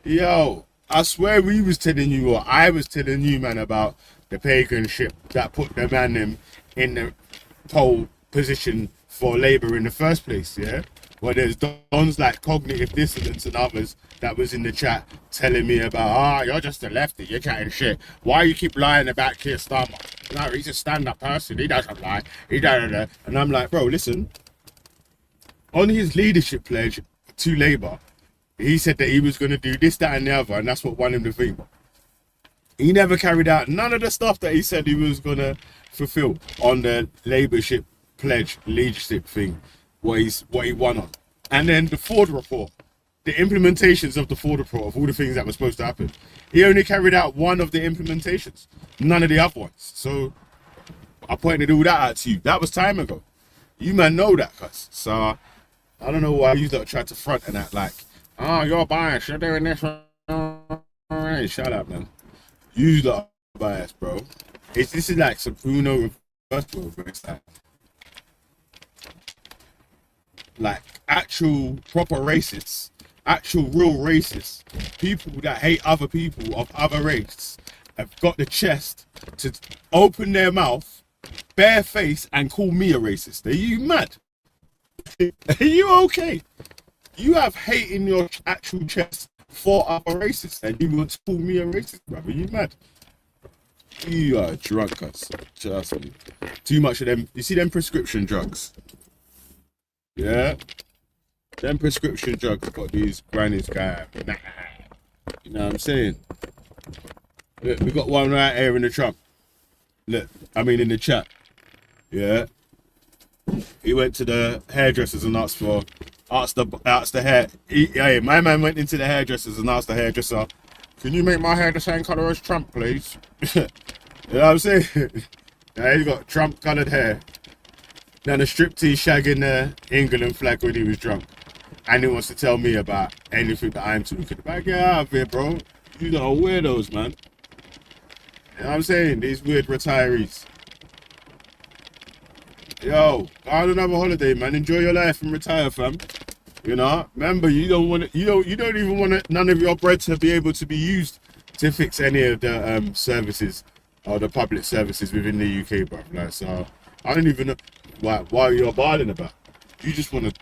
Yo, I swear we was telling you, or I was telling you, man, about the pagan ship that put the man in the pole position for Labour in the first place, yeah? Well, there's dons like Cognitive Dissonance and others that was in the chat telling me about, you're just a lefty, you're chatting shit. Why you keep lying about Keir Starmer? No, he's a stand-up person, he doesn't lie, he doesn't. And I'm like, bro, listen, on his leadership pledge to Labour, he said that he was going to do this, that, and the other, and that's what won him the thing. He never carried out none of the stuff that he said he was going to fulfill on the Labourship pledge leadership thing, what he won on. And then the Ford report, the implementations of the Ford report of all the things that were supposed to happen. He only carried out one of the implementations, none of the other ones. So I pointed all that out to you. That was time ago. You man know that, cuz. So I don't know why you don't try to front and act like, oh, you're biased, you're doing this. Alright, shut up, man. You lot are biased, bro. This is like some Uno reverse, bro. It's like actual proper racists, actual real racists, people that hate other people of other race have got the chest to open their mouth, bare face, and call me a racist. Are you mad? Are you okay? You have hate in your actual chest for other racists, and you want to call me a racist, brother? Are you mad? You are drunk, us. Trust me. Too much of them. You see them prescription drugs? Yeah? Them prescription drugs got these grannies going. Nah. You know what I'm saying? Look, we got one right here in the trunk. Look, I mean in the chat. Yeah? He went to the hairdressers and asked the hair. Hey, my man went into the hairdressers and asked the hairdresser, can you make my hair the same colour as Trump, please? You know what I'm saying? Now he's got Trump coloured hair. Then a striptease shagging the England flag when he was drunk. And he wants to tell me about anything that I'm talking about. Get out of here, bro. You lot are weirdos, man. You know what I'm saying? These weird retirees. Yo, go on another holiday, man. Enjoy your life and retire, fam. You know, remember, you don't even want none of your bread to be able to be used to fix any of the services or the public services within the UK, bro. Like, so I don't even know why you're barling about. You just want to.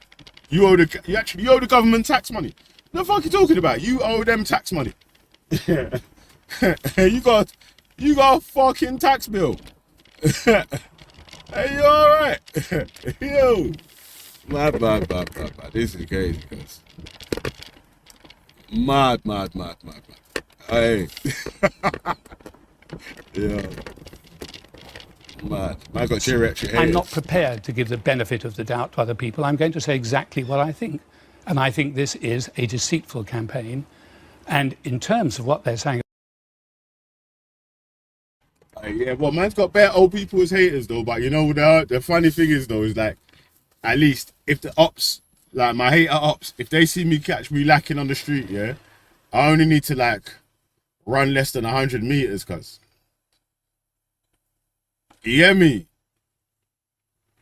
You owe the government tax money. What the fuck are you talking about? You owe them tax money. you got a fucking tax bill. Hey, you alright? Yo. Mad. This is crazy, guys. Mad. Hey. Yo. Mad. I got geriatric haters. I'm not prepared to give the benefit of the doubt to other people. I'm going to say exactly what I think. And I think this is a deceitful campaign. And in terms of what they're saying, yeah, well, man's got bare old people as haters, though. But you know, the funny thing is, though, is like, at least if the ops, like my hater ops, if they see me catch me lacking on the street, yeah, I only need to like run less than 100 meters, cuz. You hear me?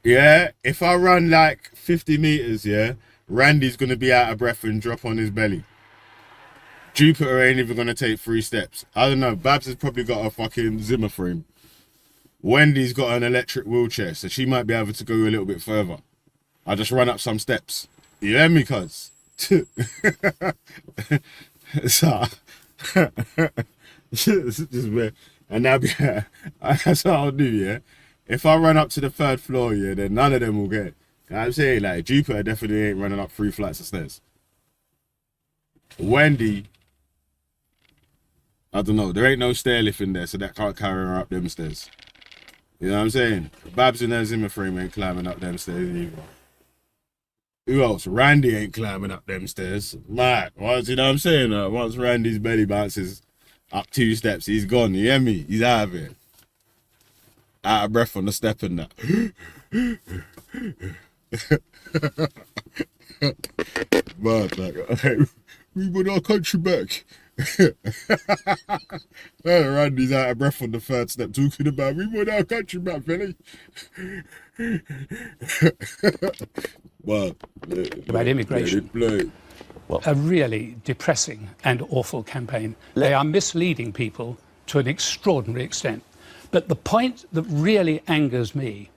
Yeah, if I run like 50 meters, yeah, Randy's gonna be out of breath and drop on his belly. Jupiter ain't even gonna take 3 steps. I don't know. Babs has probably got a fucking Zimmer frame. Wendy's got an electric wheelchair, so she might be able to go a little bit further. I just run up some steps. You hear me, cuz? So, just weird. And that'll be, that's what I'll do, yeah? If I run up to the 3rd floor, yeah, then none of them will get it. You know what I'm saying? Like, Jupiter definitely ain't running up 3 flights of stairs. Wendy, I don't know. There ain't no stair lift in there, so that can't carry her up them stairs. You know what I'm saying? Babs in her Zimmer frame ain't climbing up them stairs either. Who else? Randy ain't climbing up them stairs. Mad. Once, you know what I'm saying? Once Randy's belly bounces up 2 steps, he's gone. You hear me? He's out of here. Out of breath on the step and that. Mad, like, we want our country back. Randy's out of breath on the 3rd step talking about we want our country back, Philly. about immigration. A really depressing and awful campaign. They are misleading people to an extraordinary extent. But the point that really angers me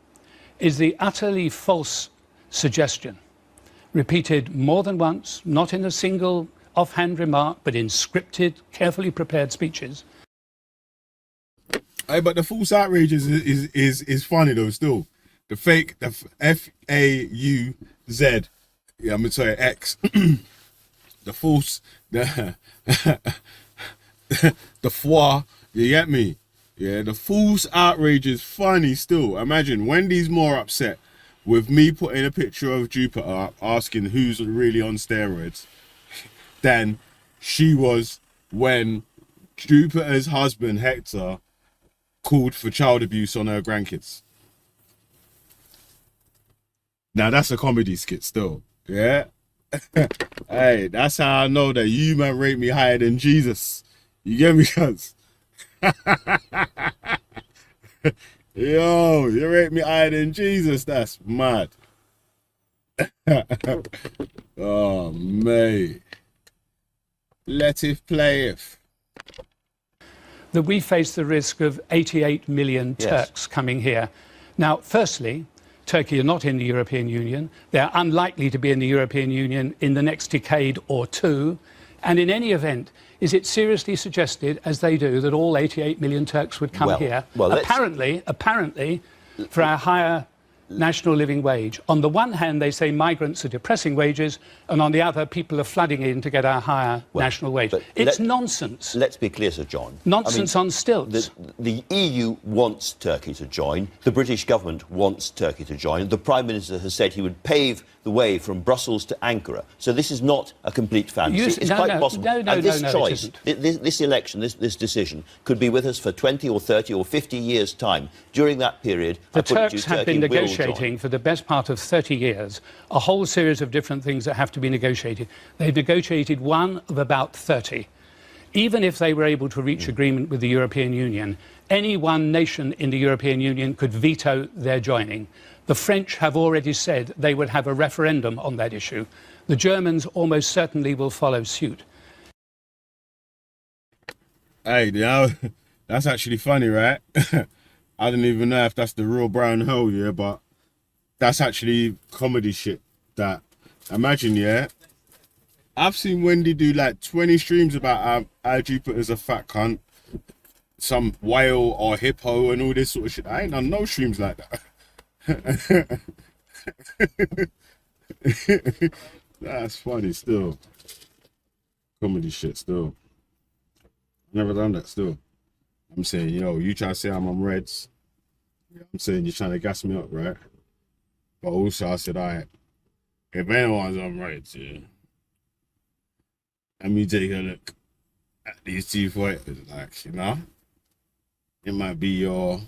is the utterly false suggestion, repeated more than once, not in a single offhand remark, but in scripted, carefully prepared speeches. Hey, but the false outrage is funny though. Still, the fake, the FAUZ, yeah, I'm gonna say X, the false, the the foi, You get me? Yeah, the false outrage is funny still. Imagine Wendy's more upset with me putting a picture of Jupiter up asking who's really on steroids than she was when Jupiter's husband, Hector, called for child abuse on her grandkids. Now, that's a comedy skit still, yeah? Hey, that's how I know that you, man, rate me higher than Jesus. You get me, cuz? Yo, you rate me higher than Jesus. That's mad. Oh, mate. Let it playeth. That we face the risk of 88 million Turks coming here. Now, firstly, Turkey are not in the European Union. They're unlikely to be in the European Union in the next decade or two. And in any event, is it seriously suggested, as they do, that all 88 million Turks would come here? Well, apparently, for our higher national living wage. On the one hand, they say migrants are depressing wages, and on the other, people are flooding in to get our higher national wage. It's nonsense. Let's be clear, Sir John. Nonsense on stilts. The EU wants Turkey to join. The British government wants Turkey to join. The Prime Minister has said he would pave the way from Brussels to Ankara. So this is not a complete fantasy. It's quite possible. And this choice, this election, this decision, could be with us for 20 or 30 or 50 years' time. During that period, the Turks have been negotiating for the best part of 30 years a whole series of different things that have to be negotiated. They've negotiated one of about 30. Even if they were able to reach agreement with the European Union, any one nation in the European Union could veto their joining. The French have already said they would have a referendum on that issue. The Germans almost certainly will follow suit. Hey, that's actually funny, right? I don't even know if that's the real brown hole, yeah, but that's actually comedy shit. That, imagine, yeah, I've seen Wendy do like 20 streams about how Jupiter's a fat cunt, some whale or hippo and all this sort of shit. I ain't done no streams like that. That's funny still. Comedy shit still. Never done that still. I'm saying, yo, you try to say I'm on Reds. I'm saying you're trying to gas me up, right? But also I said, alright, if anyone's on Reds, yeah, let me take a look at these two fighters, like, you know? It might be your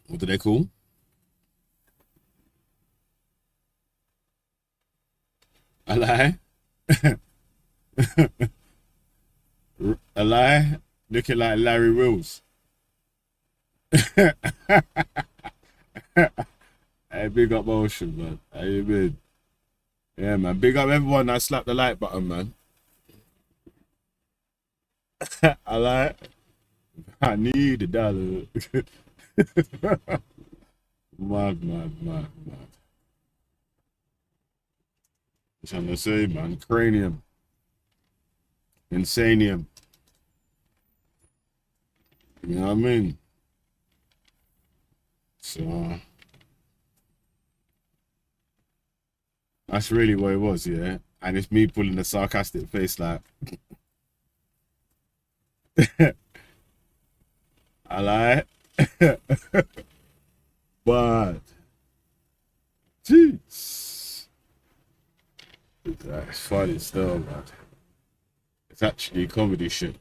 what do they call? A lie? A lie? Looking like Larry Wills. Hey, big up Ocean, man. How you been? Yeah, man. Big up everyone that slapped the like button, man. I like. I need a dollar. Mad. I'm trying to say, man, cranium. Insanium. You know what I mean? So that's really what it was, yeah. And it's me pulling a sarcastic face like I lie. But jeez, that's funny still, man. It's actually comedy shit.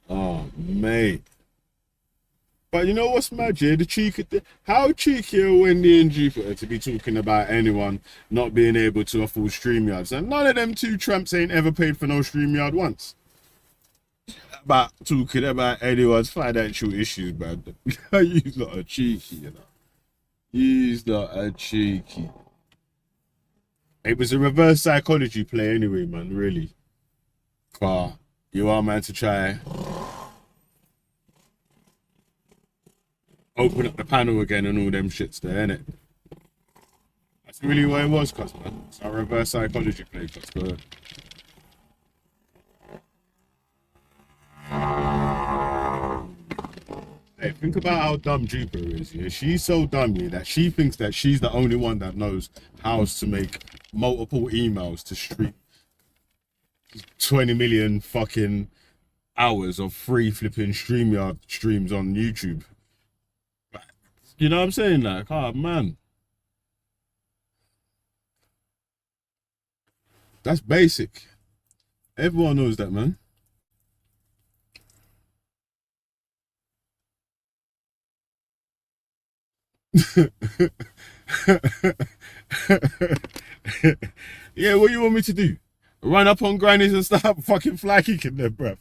Oh, mate. But you know what's mad, yeah? The cheek, how cheeky are Wendy and Jupiter to be talking about anyone not being able to afford StreamYards? And none of them two tramps ain't ever paid for no StreamYard once. About talking about anyone's financial issues, man. You lot are cheeky, you know. You lot are cheeky. It was a reverse psychology play anyway, man, really. Car, you are man to try open up the panel again and all them shits there, innit? That's really what it was, cuz, man. It's a reverse psychology play, cuz, go Hey, think about how dumb Jupiter is, yeah? She's so dumb, yeah, that she thinks that she's the only one that knows how to make multiple emails to stream 20 million fucking hours of free flipping StreamYard streams on YouTube. You know what I'm saying? Like, oh man. That's basic. Everyone knows that, man. Yeah, what you want me to do? Run up on grannies and start fucking fly kicking them, bruv?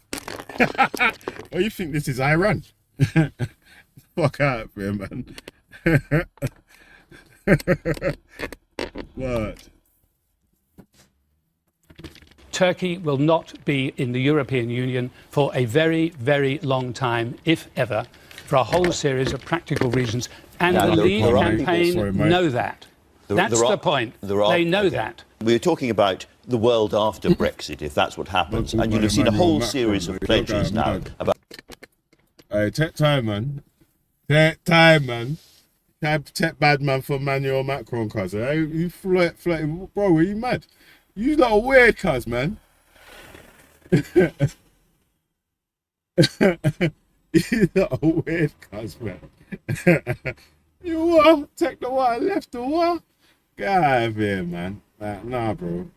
Oh, you think this is Iran? Fuck out of here, man. What? Turkey will not be in the European Union for a very, very long time, if ever, for a whole series of practical reasons. And the Leave campaign know that. That's the point. They know that. We're talking about the world after Brexit, if that's what happens. And you'll have seen a whole series of pledges now about... Hey, take time, man. Take time, man. Take bad man for Emmanuel Macron, cuz. Hey, you flirting. Bro, are you mad? You lot are weird, cuz, man. You lot are weird, cuz, man. You what? Take the what? Left the what? Get out of here, man. Nah, bro.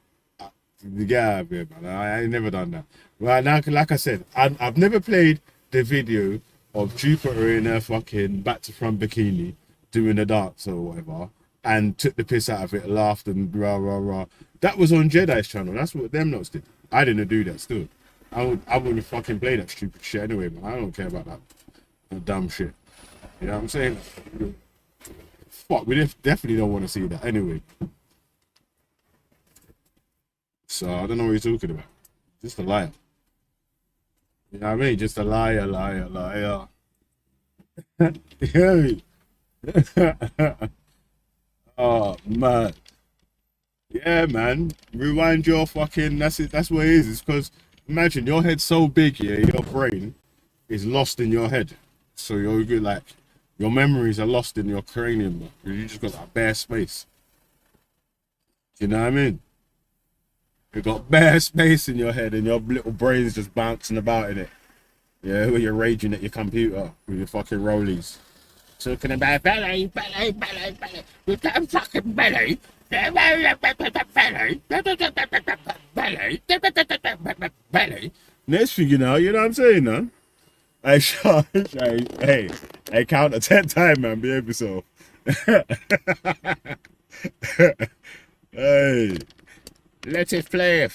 Get out of here, man. I ain't never done that. Right now, like I said, I've never played the video of Jupiter in her fucking back to front bikini doing a dance or whatever and took the piss out of it, laughed and rah, rah, rah. That was on Jedi's channel. That's what them notes did. I didn't do that still. I wouldn't fucking play that stupid shit anyway, man. I don't care about that dumb shit. You know what I'm saying? Fuck, we definitely don't want to see that anyway. So I don't know what you're talking about. Just a liar. You know what I mean? Just a liar, liar, liar. You hear me? Oh man. Yeah, man. Rewind your fucking. That's it. That's what it is. It's because imagine your head's so big, yeah. Your brain is lost in your head, so you're good, like your memories are lost in your cranium. Man. You just got that bare space. You know what I mean? You got bare space in your head, and your little brain's just bouncing about in it. Yeah, when you're raging at your computer with your fucking rollies. Talking about belly, with that fucking belly. Belly. Next thing you know what I'm saying, man? Hey, count to 10 times, man. Behave yourself. Hey, let it play.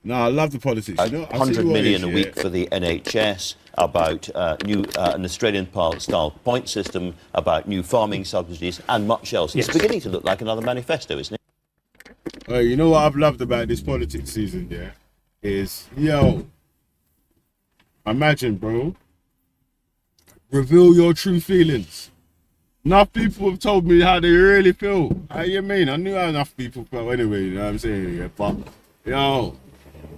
No, I love the politics. 100 million a week for the NHS, about an Australian-style point system, about new farming subsidies, and much else. It's beginning to look like another manifesto, isn't it? You know what I've loved about this politics season, yeah? Is, imagine, bro, reveal your true feelings. Enough people have told me how they really feel. How you mean? I knew how enough people felt anyway, you know what I'm saying? Yeah, but,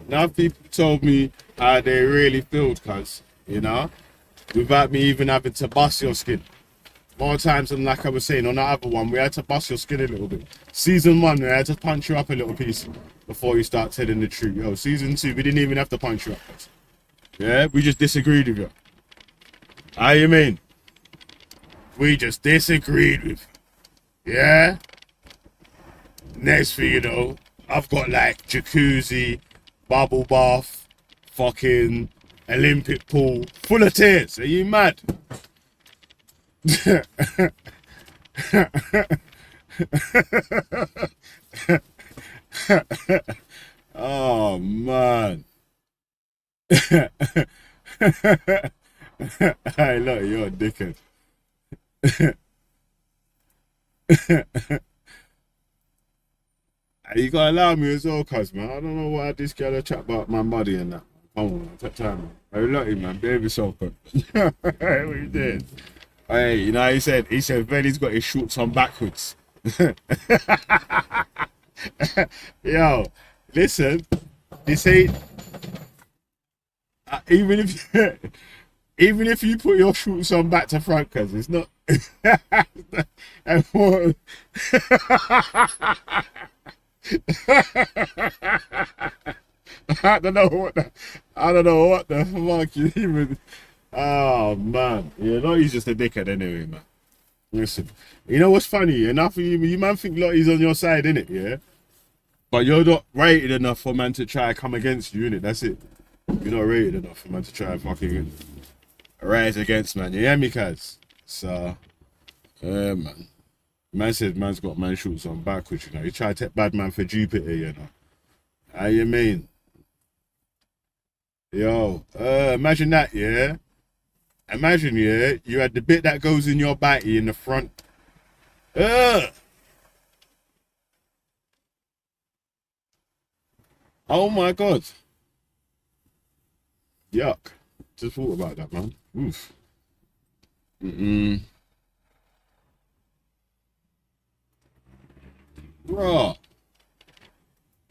enough people told me how they really feel, cuz, without me even having to bust your skin. More times than, like I was saying, on the other one, we had to bust your skin a little bit. Season 1, we had to punch you up a little piece before you start telling the truth. Season 2, we didn't even have to punch you up, cuz. Yeah, we just disagreed with you. How you mean? We just disagreed with you. Yeah? Next thing you know, I've got like jacuzzi, bubble bath, fucking Olympic pool, full of tears. Are you mad? Oh man. Hey, look, you're a dickhead. You gotta allow me as well, cuz, man. I don't know why this girl chat about my body and that. Come on, man. Take time, man. Hey, lucky, man. Behave yourself, man. What you did? Hey, he said, Benny's got his shorts on backwards. Yo, listen, this ain't, even if you put your shorts on back to front, cuz it's not. I don't know what the fuck you even. Oh man, yeah, Lottie's just a dickhead anyway, man. Listen, you know what's funny? Enough of you man think Lottie's on your side, innit? Yeah, but you're not rated enough for man to try and come against you, innit? That's it. You're not rated enough for man to try and fucking rise against man. You hear me, cuz? So, man. Man said man's got man shorts on backwards, you know. He tried to take bad man for Jupiter, you know. How you mean? Yo, imagine that, yeah? Imagine, yeah, you had the bit that goes in your batty in the front. Oh my God. Yuck. Just thought about that, man. Oof. Bruh.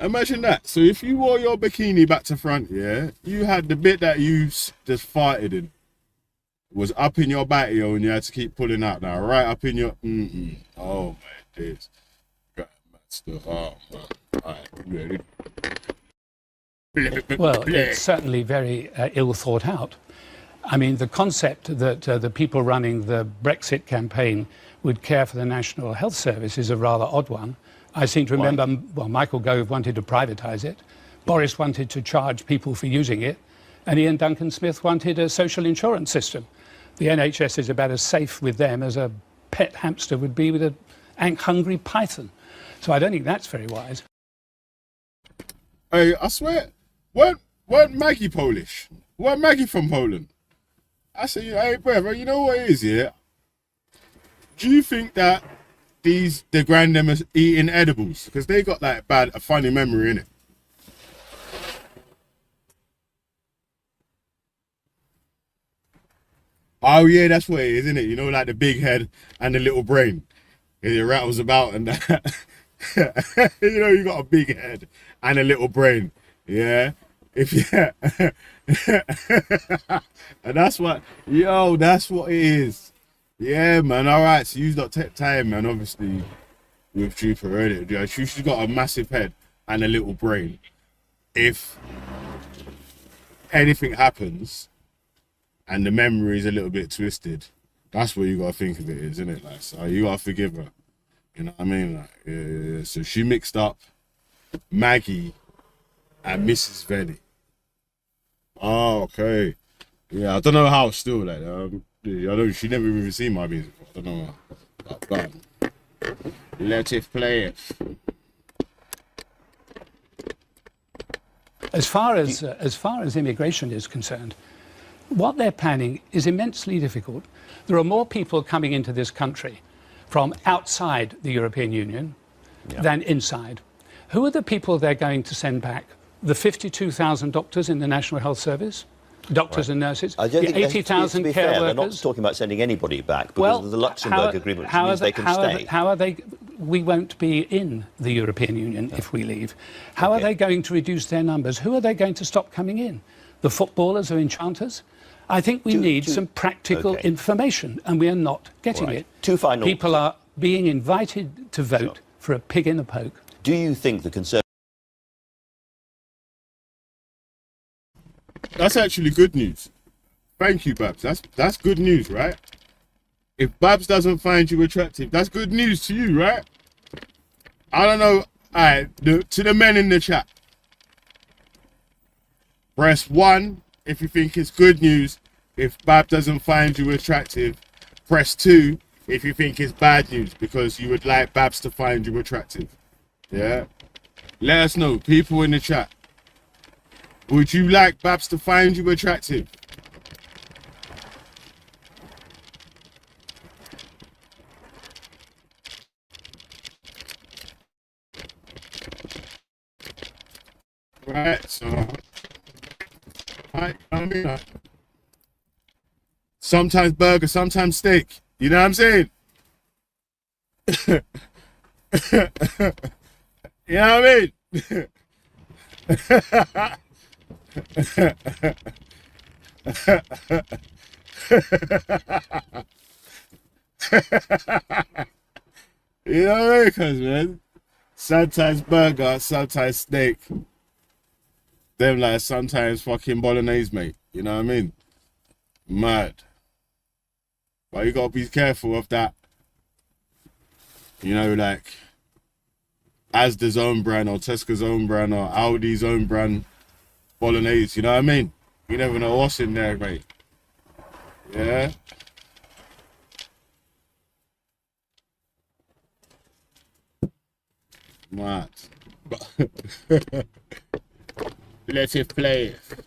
Imagine that. So if you wore your bikini back to front, yeah, you had the bit that you just farted in was up in your batio and you had to keep pulling out now, right up in your Oh my days. Oh man. Alright, ready? Well, it's certainly very ill thought out. I mean, the concept that the people running the Brexit campaign would care for the National Health Service is a rather odd one. I seem to remember, well, Michael Gove wanted to privatise it, Boris wanted to charge people for using it, and Ian Duncan Smith wanted a social insurance system. The NHS is about as safe with them as a pet hamster would be with an hungry python. So I don't think that's very wise. Hey, I swear, weren't Maggie Polish? Weren't Maggie from Poland? I say, hey, brother, you know what it is, yeah? Do you think that the grandam are eating edibles? Because they got like a funny memory in it. Oh yeah, that's what it is, isn't it? You know, like the big head and the little brain. And it rattles about and that. You know, you got a big head and a little brain. Yeah. And that's what it is. Yeah, man. All right. So you've got time, man. Obviously, with Jupiter, earlier. Yeah, she's got a massive head and a little brain. If anything happens and the memory is a little bit twisted, that's what you gotta think of it, isn't it? Like, so you gotta forgive her. You know what I mean? Like, yeah. So she mixed up Maggie and Mrs. Venny. Oh, okay. Yeah, I don't know how still like she never even seen my music. I don't know. But let it play it. As far as immigration is concerned, what they're planning is immensely difficult. There are more people coming into this country from outside the European Union than inside. Who are the people they're going to send back? The 52,000 doctors in the National Health Service? Doctors and nurses? I don't the think 80,000 care fair, workers? They're not talking about sending anybody back because of the Luxembourg Agreement, which means they can stay. We won't be in the European Union if we leave. How are they going to reduce their numbers? Who are they going to stop coming in? The footballers or enchanters? I think we need some practical information, and we are not getting it. Two final. People are being invited to vote for a pig in a poke. Do you think the Conservatives... That's actually good news. Thank you, Babs. That's good news, right? If Babs doesn't find you attractive, that's good news to you, right? I don't know. All right, to the men in the chat. Press 1 if you think it's good news. If Babs doesn't find you attractive, press 2 if you think it's bad news because you would like Babs to find you attractive. Yeah? Let us know, people in the chat. Would you like Babs to find you attractive? Right, so I mean, sometimes burger, sometimes steak. You know what I'm saying? You know what I mean? You know what I mean, cuz, man? Sometimes burger, sometimes steak. Them like sometimes fucking bolognese, mate. You know what I mean? Mad. But you gotta be careful of that. You know, like Asda's own brand or Tesco's own brand or Aldi's own brand bolognese. You know what I mean? You never know what's in there, mate. Yeah. Mad. Let it play. The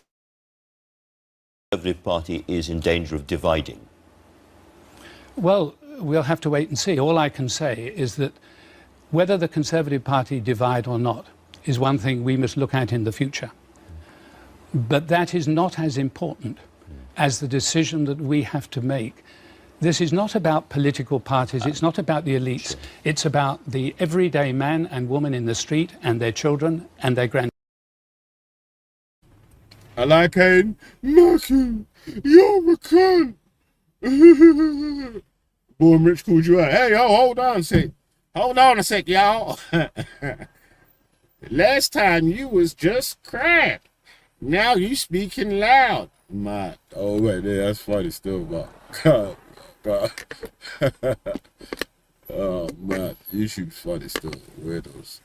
Conservative Party is in danger of dividing. Well, we'll have to wait and see. All I can say is that whether the Conservative Party divide or not is one thing we must look at in the future. But that is not as important as the decision that we have to make. This is not about political parties, it's not about the elites, sure. It's about the everyday man and woman in the street and their children and their grandchildren. I like Kane. Martin, you're a cunt. Boy, Rich called you out. Hey, yo, hold on a sec. Hold on a sec, y'all. Last time you was just crap. Now you speaking loud. Mad. Oh, wait, yeah, that's funny still, but God. Oh, man. YouTube's funny still. Weirdos.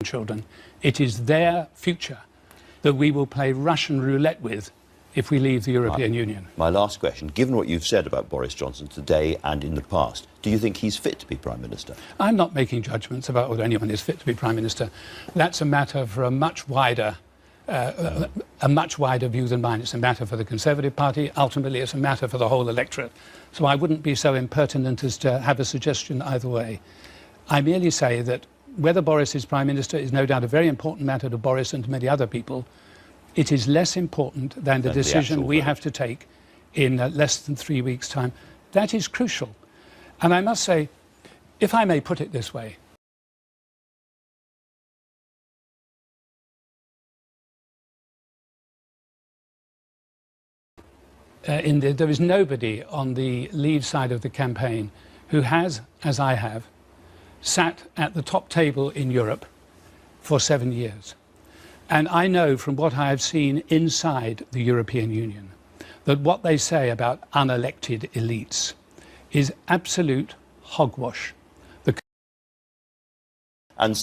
Children. It is their future that we will play Russian roulette with if we leave the European Union. My last question, given what you've said about Boris Johnson today and in the past, do you think he's fit to be Prime Minister? I'm not making judgments about whether anyone is fit to be Prime Minister. That's a matter for a much wider view than mine. It's a matter for the Conservative Party. Ultimately, it's a matter for the whole electorate. So I wouldn't be so impertinent as to have a suggestion either way. I merely say that whether Boris is Prime Minister is no doubt a very important matter to Boris and to many other people. It is less important than the decision we have to take in less than 3 weeks' time. That is crucial. And I must say, if I may put it this way, there is nobody on the Leave side of the campaign who has, as I have, sat at the top table in Europe for 7 years. And I know from what I have seen inside the European Union that what they say about unelected elites is absolute hogwash. And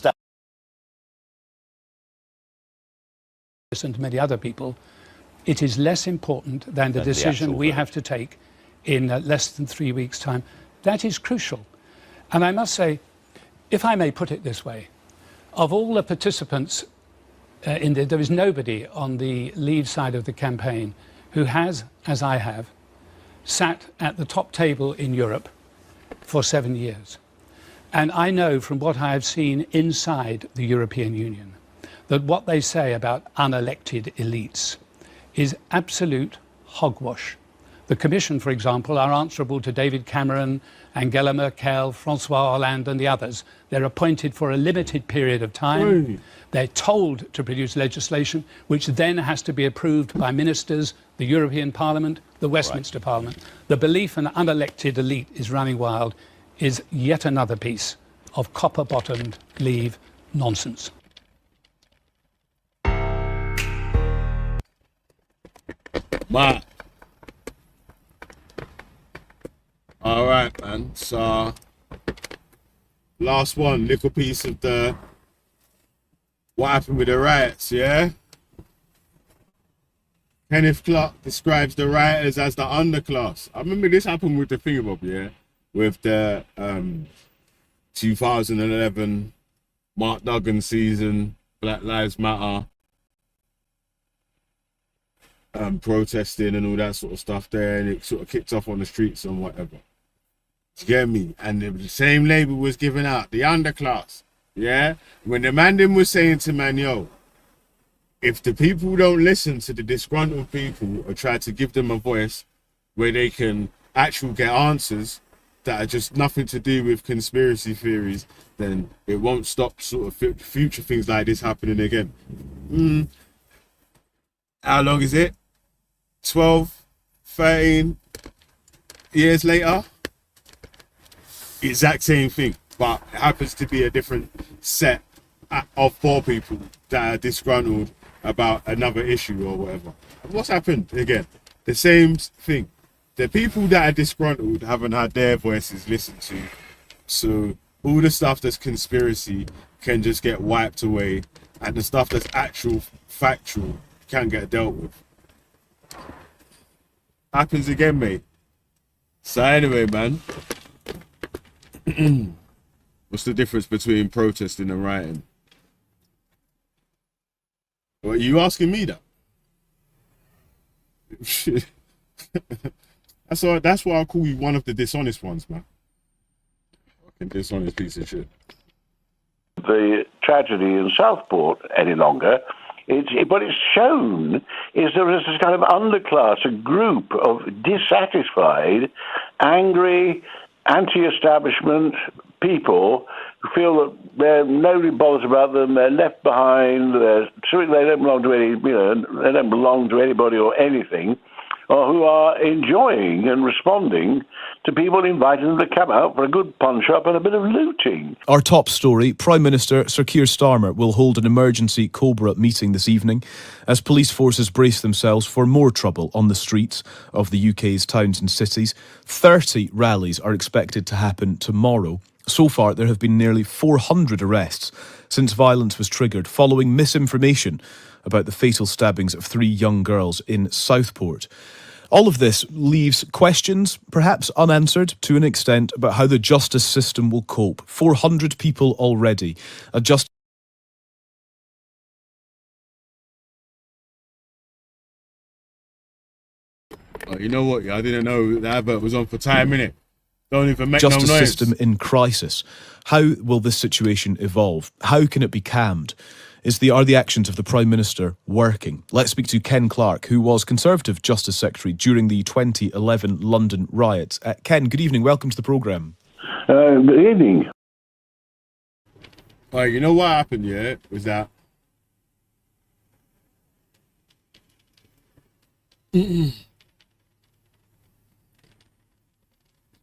many other people, it is less important than the decision we have to take in less than 3 weeks' time. That is crucial. And I must say, if I may put it this way, of all the participants there is nobody on the Leave side of the campaign who has, as I have, sat at the top table in Europe for 7 years. And I know from what I have seen inside the European Union that what they say about unelected elites is absolute hogwash. The Commission, for example, are answerable to David Cameron, Angela Merkel, Francois Hollande and the others. They're appointed for a limited period of time. They're told to produce legislation, which then has to be approved by ministers, the European Parliament, the Westminster Parliament. The belief an unelected elite is running wild is yet another piece of copper-bottomed Leave nonsense. Man. All right, man. So, last one, little piece of the what happened with the riots, yeah? Kenneth Clark describes the rioters as the underclass. I remember this happened with the thingamabob, yeah? With the 2011 Mark Duggan season, Black Lives Matter, protesting and all that sort of stuff there, and it sort of kicked off on the streets and whatever. You get me? And the same label was given out, the underclass. Yeah? When the man then was saying to man, yo, if the people don't listen to the disgruntled people or try to give them a voice where they can actually get answers that are just nothing to do with conspiracy theories, then it won't stop sort of future things like this happening again. How long is it? 12, 13 years later? exact same thing, but it happens to be a different set of 4 people that are disgruntled about another issue or whatever. And what's happened again? The same thing. The people that are disgruntled haven't had their voices listened to, so all the stuff that's conspiracy can just get wiped away, and the stuff that's actual factual can get dealt with. Happens again, mate. So anyway, man, what's the difference between protesting and rioting? Well, are you asking me that? That's why I call you one of the dishonest ones, man. Fucking dishonest piece of shit. The tragedy in Southport any longer. What it's shown is there is this kind of underclass, a group of dissatisfied, angry, anti-establishment people who feel that nobody bothers about them, they're left behind, they don't belong to they don't belong to anybody or anything, or who are enjoying and responding to people inviting them to come out for a good punch-up and a bit of looting. Our top story, Prime Minister Sir Keir Starmer will hold an emergency Cobra meeting this evening as police forces brace themselves for more trouble on the streets of the UK's towns and cities. 30 rallies are expected to happen tomorrow. So far, there have been nearly 400 arrests since violence was triggered following misinformation about the fatal stabbings of 3 young girls in Southport. All of this leaves questions, perhaps unanswered to an extent, about how the justice system will cope. 400 people already. You know what? I didn't know the advert was on for time, innit? Don't even make no noise. Justice system in crisis. How will this situation evolve? How can it be calmed? Are the actions of the Prime Minister working? Let's speak to Ken Clarke, who was Conservative Justice Secretary during the 2011 London riots. Ken, good evening. Welcome to the programme. Good evening. You know what happened, yeah? Was that...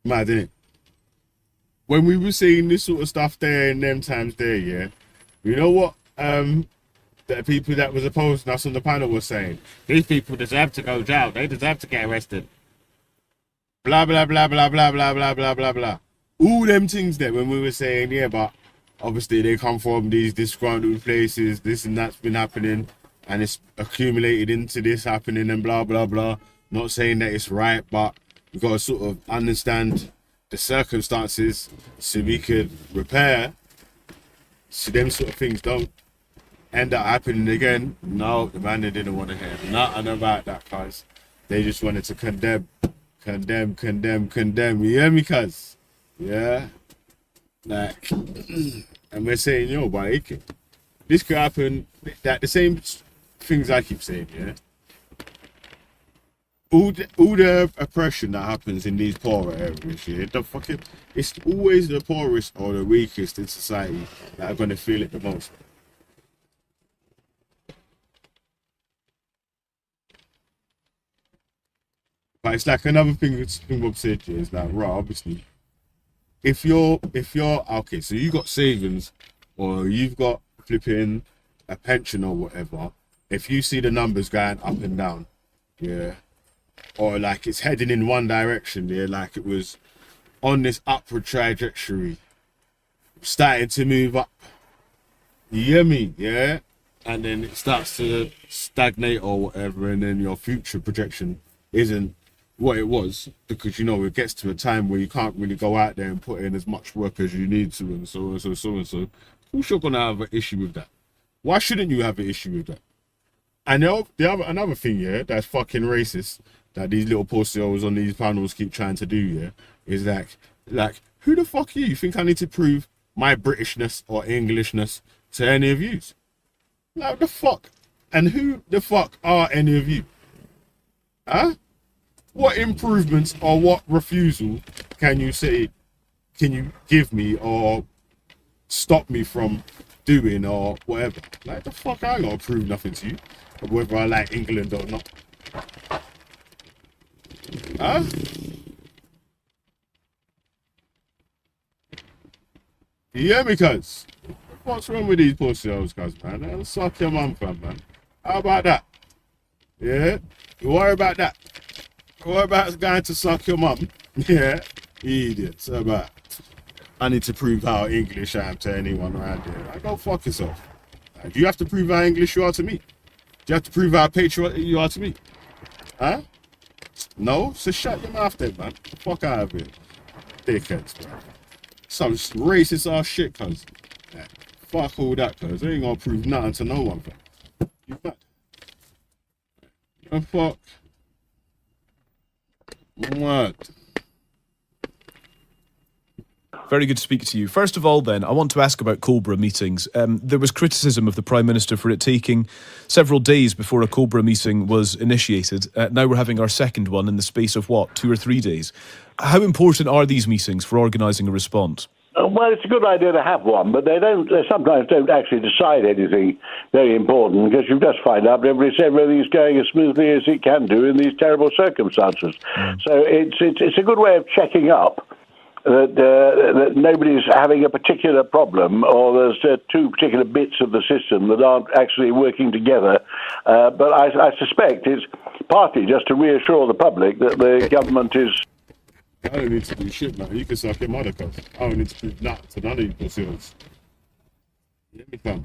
Mad, innit? When we were seeing this sort of stuff there in them times there, yeah? You know what? The people that was opposing us on the panel were saying, these people deserve to go jail, they deserve to get arrested. Blah, blah, blah, blah, blah, blah, blah, blah, blah, blah. All them things there when we were saying, yeah, but obviously they come from these disgruntled places, this and that's been happening, and it's accumulated into this happening and blah, blah, blah. Not saying that it's right, but we've got to sort of understand the circumstances so we could repair, so them sort of things don't end up happening again. No, the man, they didn't want to hear nothing about that, cuz they just wanted to condemn. You hear me, cuz? Yeah? Like, and we're saying, yo, but this could happen, that the same things I keep saying, yeah? All the oppression that happens in these poorer areas, yeah, it's always the poorest or the weakest in society that are going to feel it the most. But it's like another thing Bob said here is like, right, obviously, if you're okay, so you got savings or you've got flipping a pension or whatever, if you see the numbers going up and down, yeah, or like it's heading in one direction, yeah, like it was on this upward trajectory, starting to move up, you hear me, yeah, and then it starts to stagnate or whatever, and then your future projection isn't what it was, because, you know, it gets to a time where you can't really go out there and put in as much work as you need to, and so and so. Of course you're gonna have an issue with that. Why shouldn't you have an issue with that? And another thing, yeah, that's fucking racist, that these little posters on these panels keep trying to do, yeah, is like, who the fuck are you? You think I need to prove my Britishness or Englishness to any of you? Like, the fuck? And who the fuck are any of you? Huh? What improvements or what refusal can you give me or stop me from doing or whatever? Like, the fuck, I ain't gotta prove nothing to you, whether I like England or not. Huh? You hear me, cuz? What's wrong with these pussy hoes, cuz, man? They'll suck your mum, fam, man. How about that? Yeah? You worry about that? You worry about going to suck your mum? Yeah? Idiots. How about? I need to prove how English I am to anyone around here. Like, go fuck yourself. Like, do you have to prove how English you are to me? Do you have to prove how patriotic you are to me? Huh? No? So shut your mouth then, man. Fuck out of here. Dickheads, bro. Some racist ass shit, cuz. Yeah. Fuck all that, cuz. They ain't gonna prove nothing to no one, fam. You mad? Oh, fuck. What? Very good to speak to you. First of all, then, I want to ask about Cobra meetings. There was criticism of the Prime Minister for it taking several days before a Cobra meeting was initiated. Now we're having our second one in the space of, 2 or 3 days. How important are these meetings for organising a response? Well, it's a good idea to have one, but they sometimes don't actually decide anything very important, because you just find out everything's going as smoothly as it can do in these terrible circumstances. So it's a good way of checking up that nobody's having a particular problem, or there's two particular bits of the system that aren't actually working together. But I suspect it's partly just to reassure the public that the government is... I don't need to do shit, man. You can suck your mother, cuz. I don't need to prove nothing to none of you pussies. Let me come.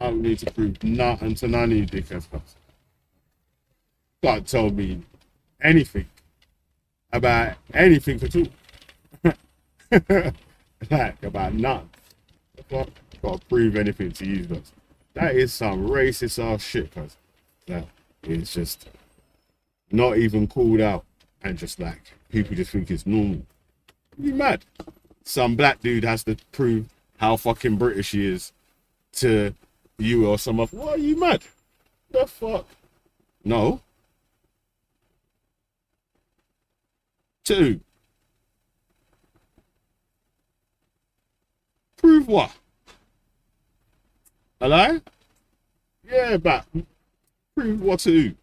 I don't need to prove nothing to none of you dickheads, cuz. God told me anything about anything at all. Like, about nothing. Gotta prove anything to you, cuz. That is some racist ass shit, cuz. That is just not even called out. And just like, people just think it's normal. You mad? Some black dude has to prove how fucking British he is to you or some other. What, are you mad? The fuck? No. 2. Prove what? Hello? Yeah, but prove what to who?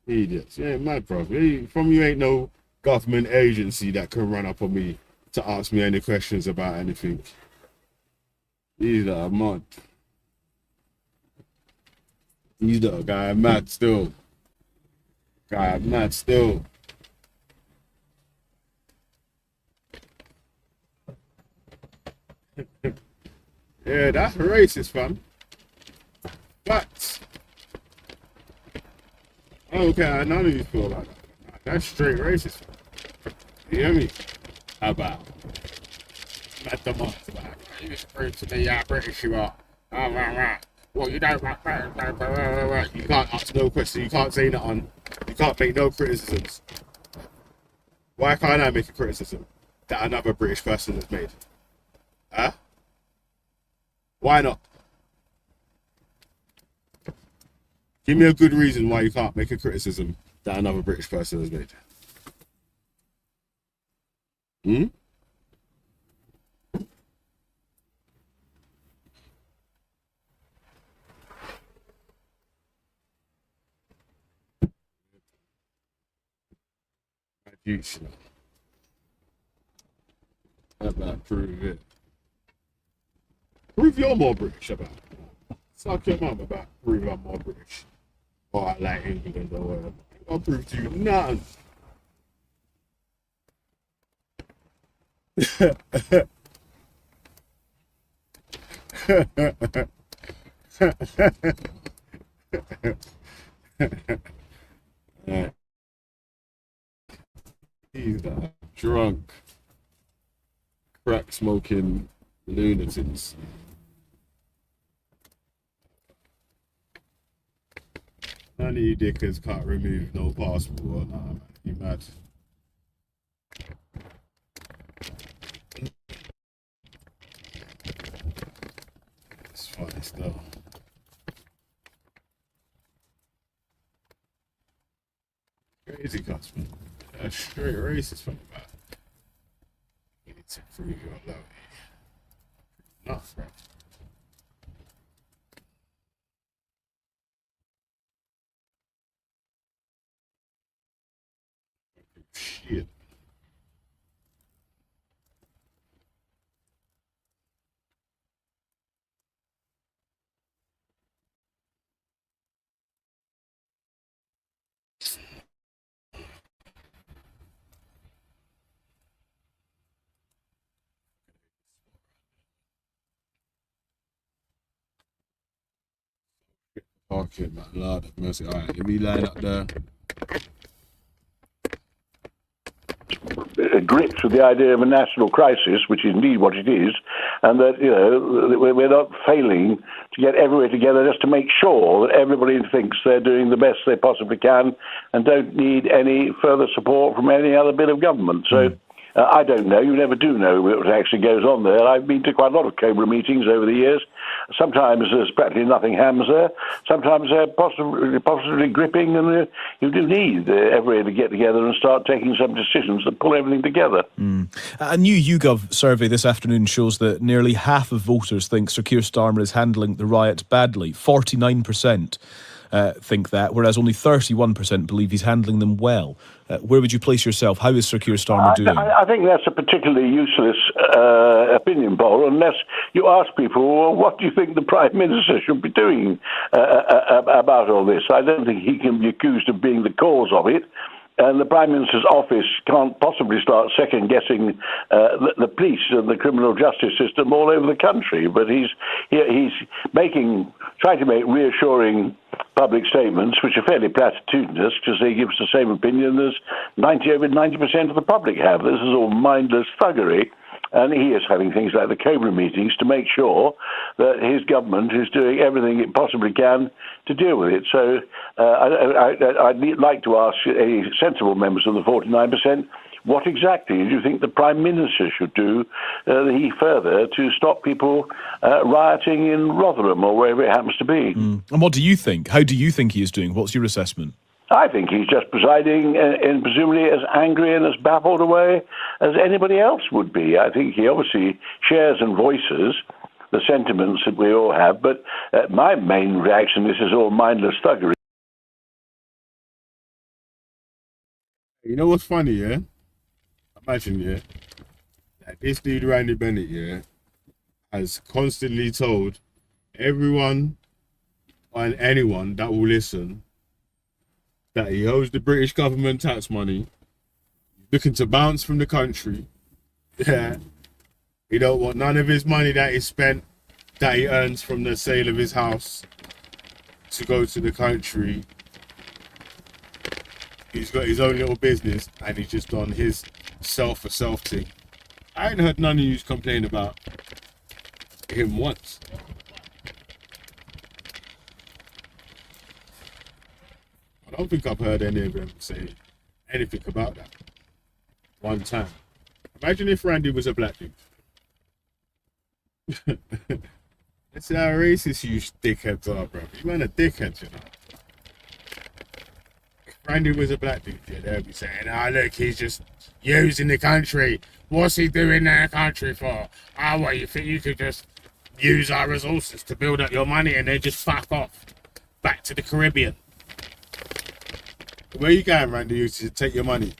Idiots. You ain't mad, bro. From you ain't no government agency that can run up on me to ask me any questions about anything. These are mad. These are guy mad still. Guy mad still. Yeah, that's racist, fam. But I don't care how none of you feel like that. That's straight racist. You hear me? How about? Let them up. You just prove to me how British you are. Well, you don't. You can't ask no questions. You can't say nothing. You can't make no criticisms. Why can't I make a criticism that another British person has made? Huh? Why not? Give me a good reason why you can't make a criticism that another British person has made. Hmm? How about prove it? Prove you're more British about it. Suck your mum about prove I'm more British. Or I like England or whatever. I'll prove to you nothing. These are drunk, crack smoking lunatics. None of you dickers can't remove no passport or nah, man. You mad? It's funny stuff. Crazy cuss, man. That's straight racist from the back. You need to prove your love. Not, bro. Shit. Okay, man. Lord have mercy. All right, let me line up there. Grips with the idea of a national crisis, which is indeed what it is, and that, you know, we're not failing to get everywhere together just to make sure that everybody thinks they're doing the best they possibly can and don't need any further support from any other bit of government. So I don't know. You never do know what actually goes on there. I've been to quite a lot of Cobra meetings over the years. Sometimes there's practically nothing happens there. Sometimes they're possibly gripping, and you do need everybody to get together and start taking some decisions that pull everything together. A new YouGov survey this afternoon shows that nearly half of voters think Sir Keir Starmer is handling the riots badly. 49% think that, whereas only 31% believe he's handling them well. Where would you place yourself? How is Sir Keir Starmer doing? I think that's a particularly useless opinion poll, unless you ask people, well, what do you think the Prime Minister should be doing about all this? I don't think he can be accused of being the cause of it. And the Prime Minister's office can't possibly start second-guessing the police and the criminal justice system all over the country. But he's trying to make reassuring public statements, which are fairly platitudinous, because they give us the same opinion as over 90% of the public have. This is all mindless thuggery. And he is having things like the Cobra meetings to make sure that his government is doing everything it possibly can to deal with it. So I'd like to ask any sensible members of the 49%, what exactly do you think the Prime Minister should do further to stop people rioting in Rotherham or wherever it happens to be? And what do you think? How do you think he is doing? What's your assessment? I think he's just presiding in presumably as angry and as baffled a way as anybody else would be. I think he obviously shares and voices the sentiments that we all have, but my main reaction, this is all mindless thuggery. You know what's funny, yeah? Imagine, yeah, that this dude Randy Bennett, yeah, has constantly told everyone and anyone that will listen that he owes the British government tax money, looking to bounce from the country. Yeah, he don't want none of his money that he spent, that he earns from the sale of his house, to go to the country. He's got his own little business, and he's just on his self-for-self thing. I ain't heard none of you complain about him once. I don't think I've heard any of them say anything about that one time. Imagine if Randy was a black dude. That's how racist you dickheads are, bro. You man a dickhead, you know. If Randy was a black dude, yeah, they'd be saying, look, he's just using the country. What's he doing in the country for? What, you think you could just use our resources to build up your money and then just fuck off back to the Caribbean? Where you going, Randy, you to take your money?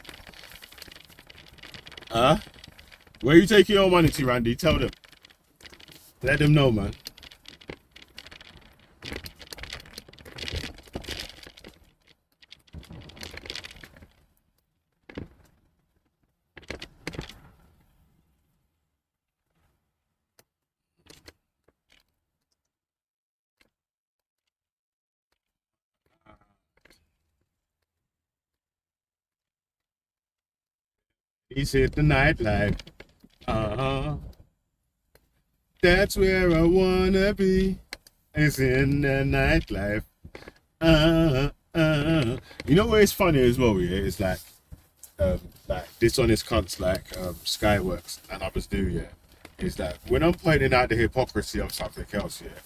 Where you taking your money to, Randy? Tell them. Let them know, man. He's hit the nightlife. That's where I wanna be. It's in the nightlife. You know where it's funny as well, yeah? It's like dishonest cunts like Skyworks and others do, yeah. Is that when I'm pointing out the hypocrisy of something else, yeah,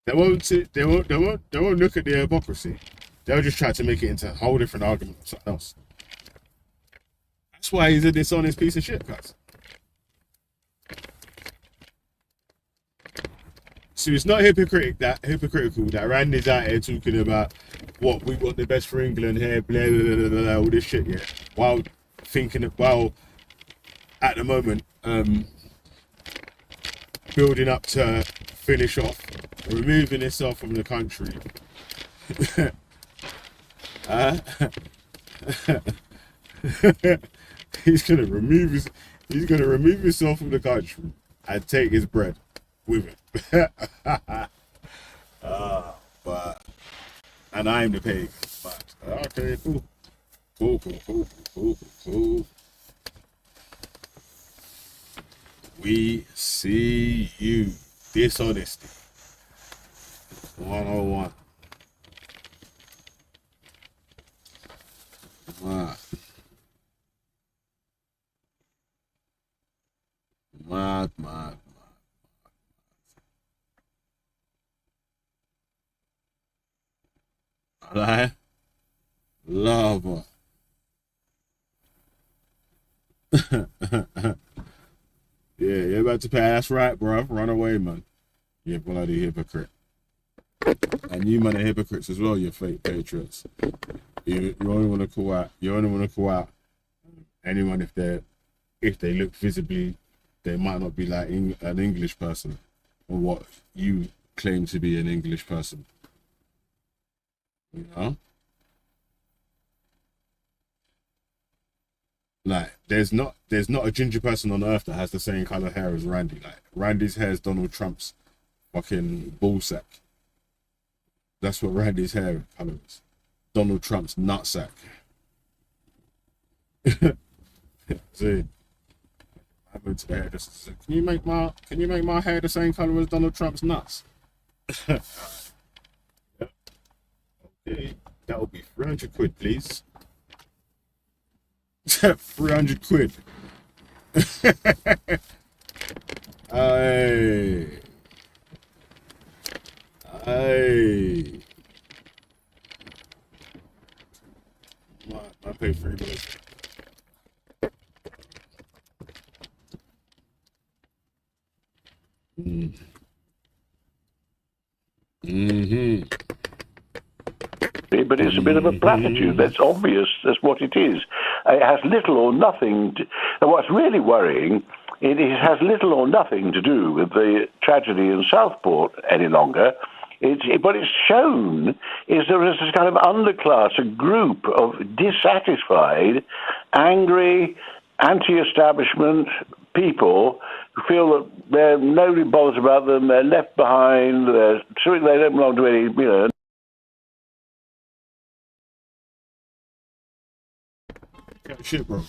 they won't look at the hypocrisy. They'll just try to make it into a whole different argument or something else. That's why he's a dishonest piece of shit, guys. So it's not hypocritical that Randy's out here talking about what we want the best for England here, blah blah blah blah, all this shit, yeah. While at the moment building up to finish off, removing himself from the country. He's gonna remove himself from the country and take his bread with him. And I'm the pagan. But okay, cool. Cool. We see you. Dishonesty. 101. Mad. Alright. Lava. Yeah, you're about to pass right, bruv. Run away, man. You bloody hypocrite. And you man are hypocrites as well, you fake patriots. You only want to call out anyone if they look visibly, they might not be like an English person or what you claim to be an English person. You know? Like, there's not a ginger person on earth that has the same color hair as Randy. Like, Randy's hair is Donald Trump's fucking ballsack. That's what Randy's hair color is. Donald Trump's nutsack. See, I went to the hair. Can you make my hair the same color as Donald Trump's nuts? Yeah. Okay, that will be 300 quid, please. 300 quid. Hey. I paid $3. But it's a bit of a platitude. That's obvious. That's what it is. It has little or nothing to, and what's really worrying, it has little or nothing to do with the tragedy in Southport any longer. What it's shown is there is this kind of underclass, a group of dissatisfied, angry, anti-establishment people who feel that nobody bothers about them, they're left behind, they don't belong to any, Shit, bro.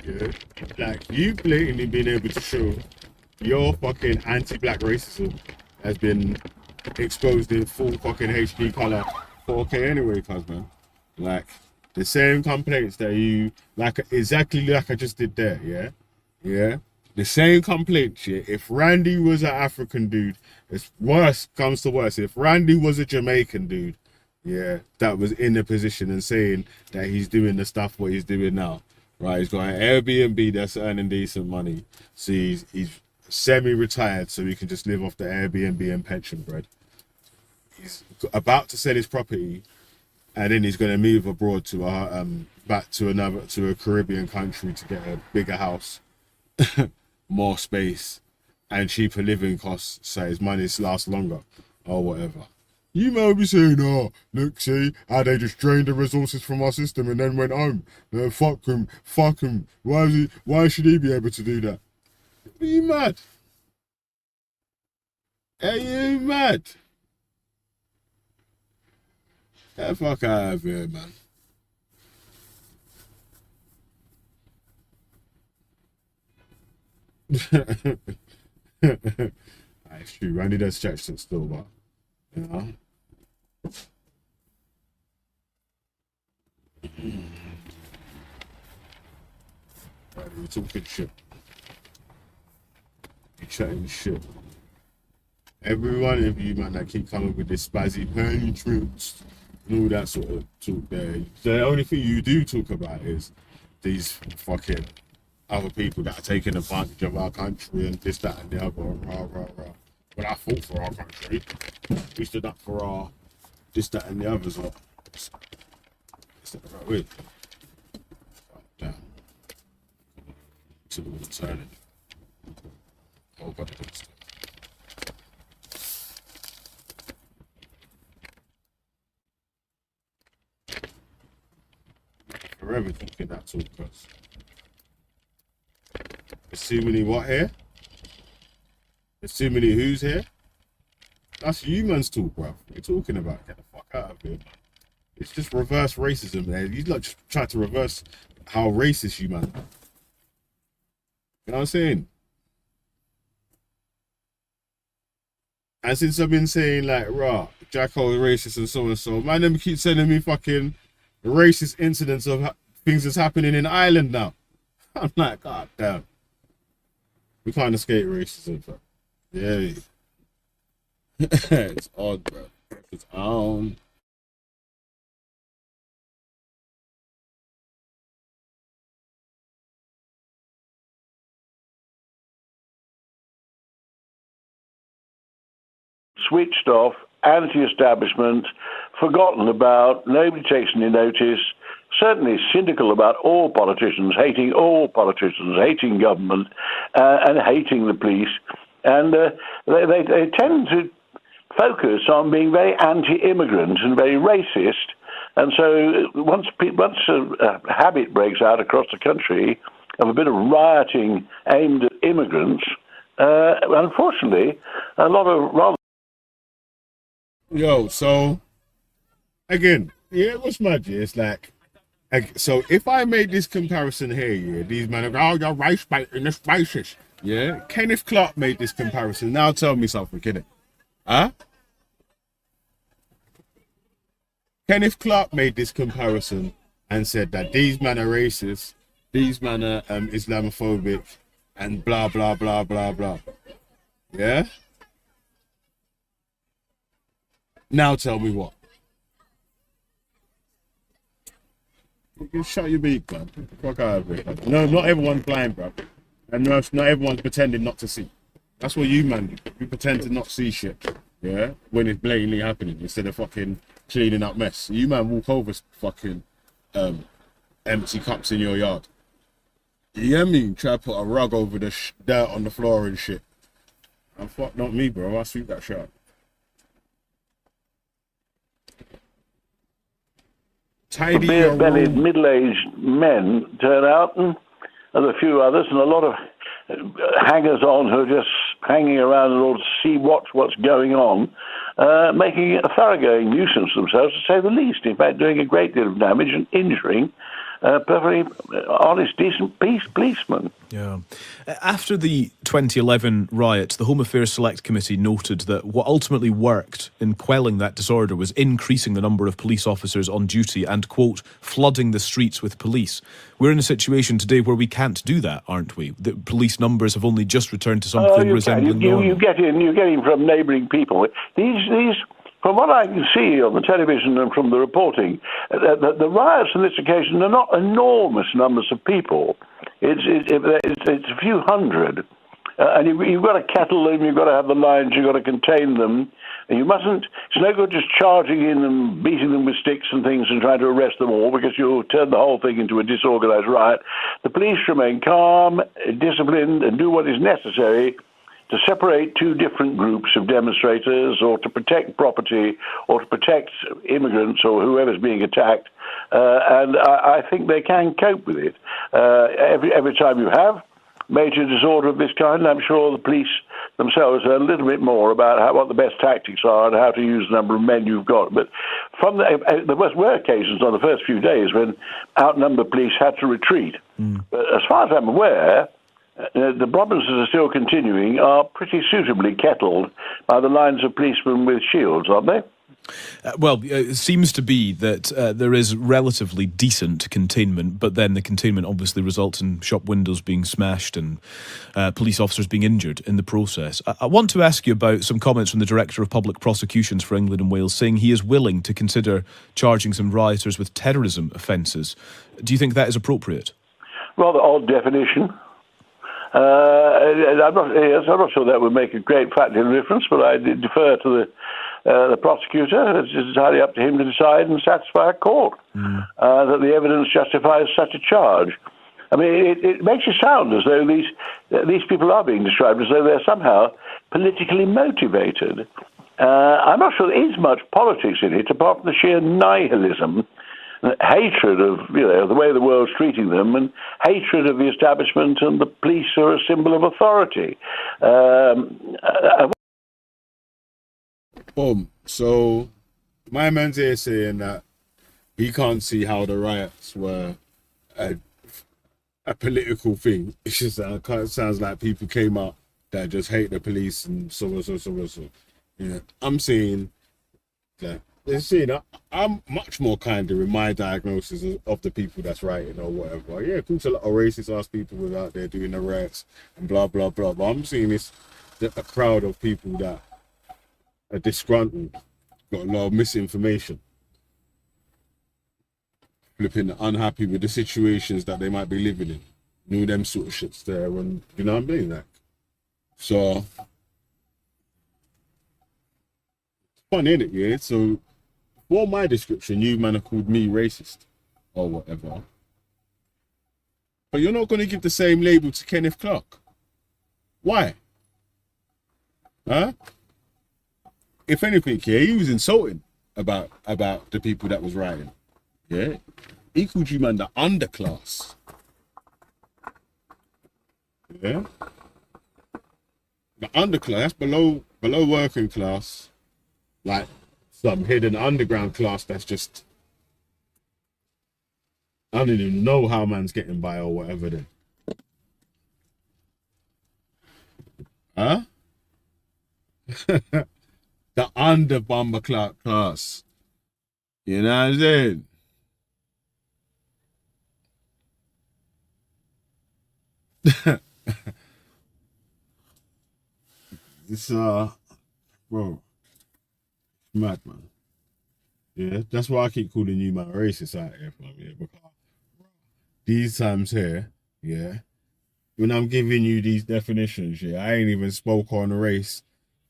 Yeah. Like, you blatantly been able to show your fucking anti-black racism has been exposed in full fucking HD color 4K anyway, cuz, man. Like, the same complaints that you, like, exactly like I just did there, yeah? Yeah? The same complaints, yeah? If Randy was an African dude, it's worse comes to worse. If Randy was a Jamaican dude, yeah, that was in the position and saying that he's doing the stuff what he's doing now, right? He's got an Airbnb that's earning decent money, so he's semi-retired, so he can just live off the Airbnb and pension bread. He's about to sell his property, and then he's going to move abroad to back to a Caribbean country to get a bigger house, more space, and cheaper living costs, so his money lasts longer or whatever. You might be saying, oh, look, see, how they just drained the resources from our system and then went home. Fuck him. Why should he be able to do that? Are you mad? Are you mad? Get the fuck out of here, man. It's true, Randy does stretch it still, but, you know. You're talking shit. You're chatting shit. Every one of you, man, that keep coming with this spazzy patriots and all that sort of talk there. The only thing you do talk about is these fucking other people that are taking advantage of our country and this, that, and the other. Rah. But I fought for our country. We stood up for our this, that, and the others. Is that the right way? Damn. To the alternative. Oh, God, it's forever talking that talk, because there's too many what here? There's too many who's here? That's humans talk, bruv. What are you talking about? Get the fuck out of here. It's just reverse racism, man. You like just try to reverse how racist you man. You know what I'm saying? And since I've been saying like, rah, Jacko is racist and so, man, them keep sending me fucking racist incidents of things that's happening in Ireland now. I'm like, god damn. We can't escape racism, bro. Yeah. It's odd, bro. It's on. Switched off, anti-establishment, forgotten about, nobody takes any notice, certainly cynical about all politicians, hating government, and hating the police. And they tend to focus on being very anti-immigrant and very racist. And so once a habit breaks out across the country of a bit of rioting aimed at immigrants, unfortunately, a lot of rather... Yo, so again, yeah, what's mad? It's like, so if I made this comparison here, yeah, these men are, oh, you're race baiting, it's racist. Yeah, Kenneth Clark made this comparison. Now tell me something, innit? Huh? Kenneth Clark made this comparison and said that these men are racist, these men are Islamophobic, and blah blah blah blah blah. Yeah. Now tell me what. You shut your beak, man. Fuck out of it. No, not everyone's blind, bro. And no, not everyone's pretending not to see. That's what you, man, do. You pretend to not see shit, yeah? When it's blatantly happening, instead of fucking cleaning up mess. You, man, walk over fucking empty cups in your yard. You hear me? Try to put a rug over the dirt on the floor and shit. And fuck, not me, bro. I sweep that shit up. Beer-bellied, middle-aged men turn out, and a few others, and a lot of hangers-on who are just hanging around in order to see what's going on, making a thoroughgoing nuisance of themselves, to say the least. In fact, doing a great deal of damage and injuring perfectly honest, decent policemen. Yeah. After the 2011 riots, the Home Affairs Select Committee noted that what ultimately worked in quelling that disorder was increasing the number of police officers on duty and, quote, flooding the streets with police. We're in a situation today where we can't do that, aren't we? The police numbers have only just returned to something resembling normal. You get in from neighbouring people. These. From what I can see on the television and from the reporting, the riots on this occasion are not enormous numbers of people. It's a few hundred. And you've got to kettle them, you've got to have the lines, you've got to contain them. And you mustn't, it's no good just charging in and beating them with sticks and things and trying to arrest them all, because you'll turn the whole thing into a disorganised riot. The police remain calm, disciplined, and do what is necessary to separate two different groups of demonstrators, or to protect property, or to protect immigrants or whoever's being attacked. And I think they can cope with it. Every time you have major disorder of this kind, I'm sure the police themselves are a little bit more about what the best tactics are and how to use the number of men you've got. But from there were occasions on the first few days when outnumbered police had to retreat. But as far as I'm aware, the problems that are still continuing are pretty suitably kettled by the lines of policemen with shields, aren't they? It seems to be that there is relatively decent containment, but then the containment obviously results in shop windows being smashed and police officers being injured in the process. I want to ask you about some comments from the Director of Public Prosecutions for England and Wales, saying he is willing to consider charging some rioters with terrorism offences. Do you think that is appropriate? Rather odd definition. I'm not sure that would make a great practical difference, but I defer to the prosecutor. It's entirely up to him to decide and satisfy a court that the evidence justifies such a charge. I mean, it makes it sound as though these people are being described as though they're somehow politically motivated. I'm not sure there is much politics in it, apart from the sheer nihilism, hatred of the way the world's treating them, and hatred of the establishment and the police are a symbol of authority. Boom. So my man's here saying that he can't see how the riots were a political thing. It's just that it sounds like people came out that just hate the police and so. Yeah, I'm saying that. I'm much more kinder in my diagnosis of the people that's writing or whatever. Yeah, of course, a lot of racist ass people were out there doing the riots and blah blah blah. But I'm seeing a crowd of people that are disgruntled, got a lot of misinformation, flipping unhappy with the situations that they might be living in. Knew them sort of shits there, and you know what I mean? Like, so it's funny, innit? Yeah. So for my description, you man have called me racist or whatever, but you're not going to give the same label to Kenneth Clark. Why? Huh? If anything, yeah, he was insulting about the people that was rioting. Yeah, he called you man the underclass. Yeah, the underclass, that's below working class, like some hidden underground class that's just, I don't even know how man's getting by or whatever then. Huh? The under bomber class. You know what I'm saying? It's bro, mad man. Yeah, that's why I keep calling you man racist out here, fam. Yeah, because these times here, yeah, when I'm giving you these definitions, yeah, I ain't even spoke on race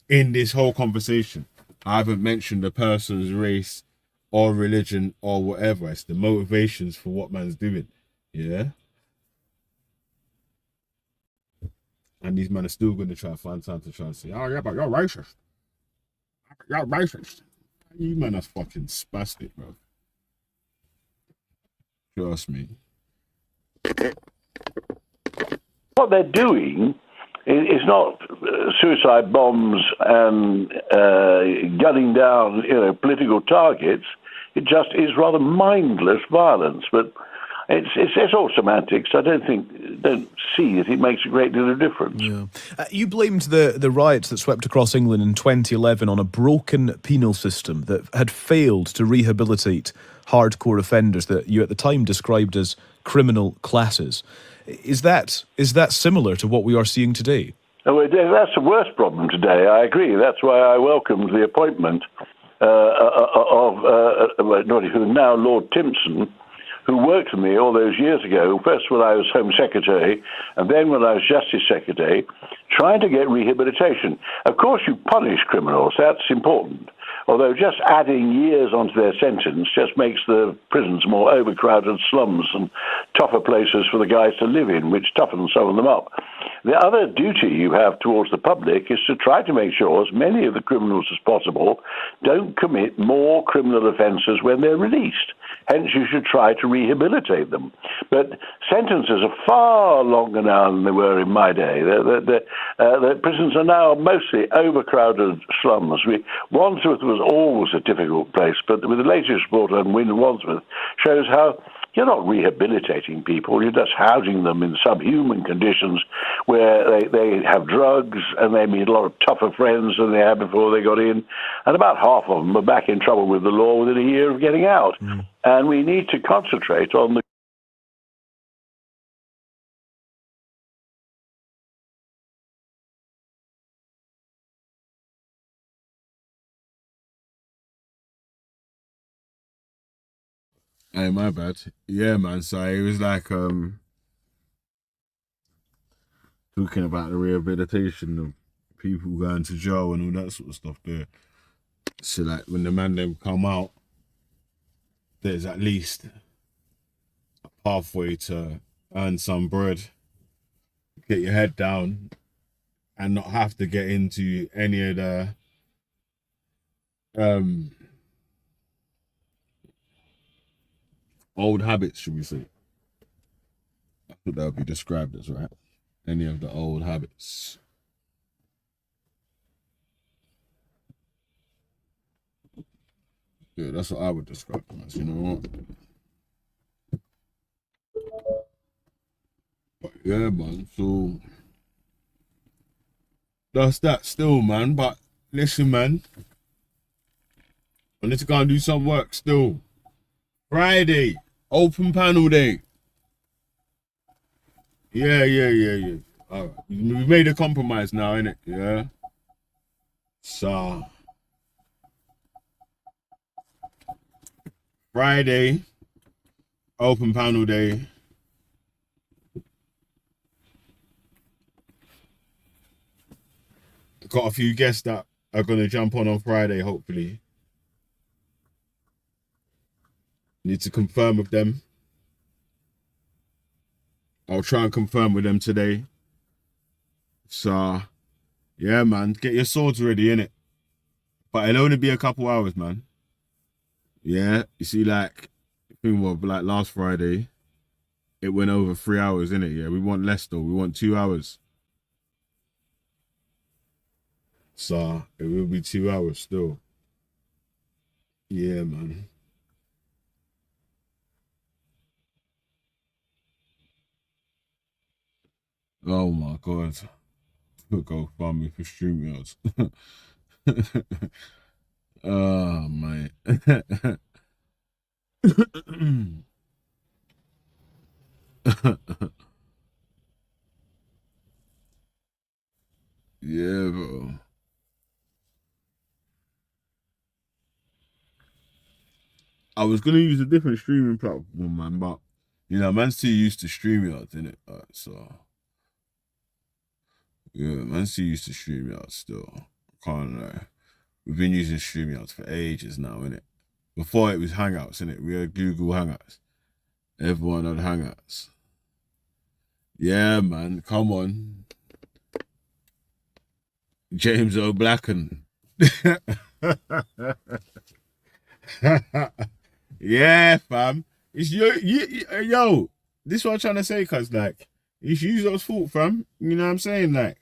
in this whole conversation. I haven't mentioned a person's race or religion or whatever. It's the motivations for what man's doing. Yeah. And these men are still going to try to find time to try and say, oh yeah, but you're racist. You're racist. You men are fucking spastic, bro. Trust me. What they're doing is not suicide bombs and gunning down, political targets. It just is rather mindless violence. But it's all semantics. I don't see that it makes a great deal of difference. Yeah. You blamed the riots that swept across England in 2011 on a broken penal system that had failed to rehabilitate hardcore offenders that you at the time described as criminal classes. Is that similar to what we are seeing today? Oh, that's the worst problem today. I agree. That's why I welcomed the appointment of now Lord Timpson, who worked for me all those years ago, first when I was Home Secretary and then when I was Justice Secretary, trying to get rehabilitation. Of course, you punish criminals. That's important. Although just adding years onto their sentence just makes the prisons more overcrowded slums and tougher places for the guys to live in, which toughens some of them up. The other duty you have towards the public is to try to make sure as many of the criminals as possible don't commit more criminal offences when they're released. Hence, you should try to rehabilitate them. But sentences are far longer now than they were in my day. The prisons are now mostly overcrowded slums. Wandsworth was always a difficult place, but with the latest report on Wandsworth shows how you're not rehabilitating people, you're just housing them in subhuman conditions where they have drugs and they meet a lot of tougher friends than they had before they got in. And about half of them are back in trouble with the law within a year of getting out. And we need to concentrate on the Hey, my bad. Yeah, man. So it was like talking about the rehabilitation of people going to jail and all that sort of stuff there. So like when the man them come out, there's at least a pathway to earn some bread, get your head down, and not have to get into any of the old habits, should we say. That's what that would be described as, right? Any of the old habits. Yeah, that's what I would describe them as, you know what? But yeah, man, so that's that still, man. But listen, man, I need to go and do some work still. Friday, open panel day. Yeah. All right. We made a compromise now, innit? Yeah. So Friday, open panel day. Got a few guests that are gonna jump on Friday, hopefully. Need to confirm with them. I'll try and confirm with them today. So, yeah, man, get your swords ready, innit? But it'll only be a couple hours, man. Yeah, you see, like, like last Friday, it went over 3 hours, innit? Yeah, we want less though. We want 2 hours. So, it will be 2 hours still. Yeah, man. Oh my God. Go find me for StreamYards. Oh, man. Yeah, bro. I was gonna use a different streaming platform, man, but you know, man's too used to StreamYards, innit? So yeah, man's too used to StreamYards still. Can't lie. We've been using StreamYards for ages now, innit? Before it was Hangouts, innit? We had Google Hangouts. Everyone had Hangouts. Yeah, man, come on. James O'Blacken. Yeah, fam. It's yo, this is what I'm trying to say, cuz like, it's Uzo's fault, fam. You know what I'm saying? Like,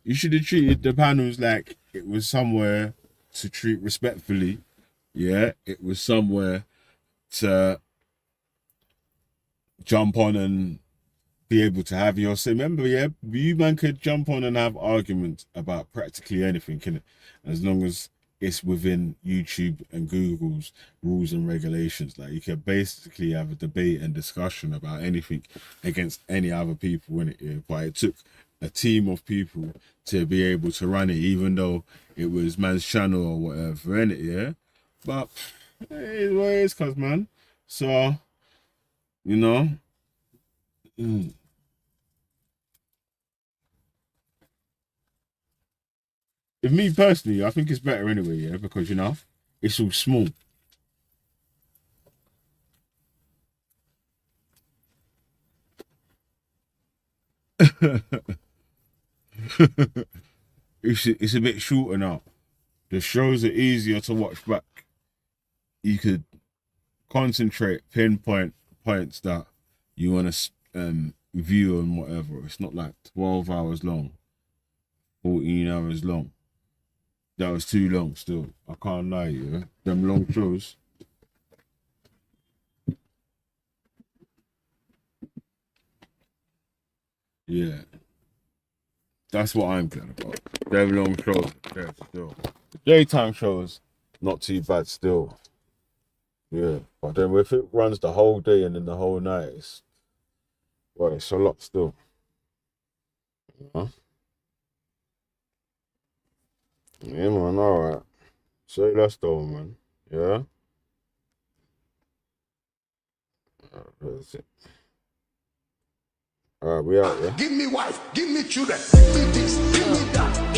you should have treated the panels like it was somewhere to treat respectfully. Yeah, it was somewhere to jump on and be able to have your say. Remember, yeah, you man could jump on and have arguments about practically anything, innit? As long as it's within YouTube and Google's rules and regulations. Like, you can basically have a debate and discussion about anything against any other people, innit? Yeah? But it took a team of people to be able to run it, even though it was man's channel or whatever, innit? Yeah. But it is what it is, cuz, man. So, you know. If me personally, I think it's better anyway, yeah, because you know, it's all small. It's a bit shorter now. The shows are easier to watch back. You could concentrate, pinpoint points that you want to view and whatever. It's not like 12 hours long, 14 hours long. That was too long still. I can't lie, yeah. Them long shows. Yeah. That's what I'm glad about. Them long shows, yeah, still. The daytime shows, not too bad still. Yeah. But then if it runs the whole day and then the whole night, it's a lot still. Huh? Yeah, man, alright. Say less though, man. Yeah? That's it. Alright, we out, yeah? Give me wife, give me children, give me this, give me that.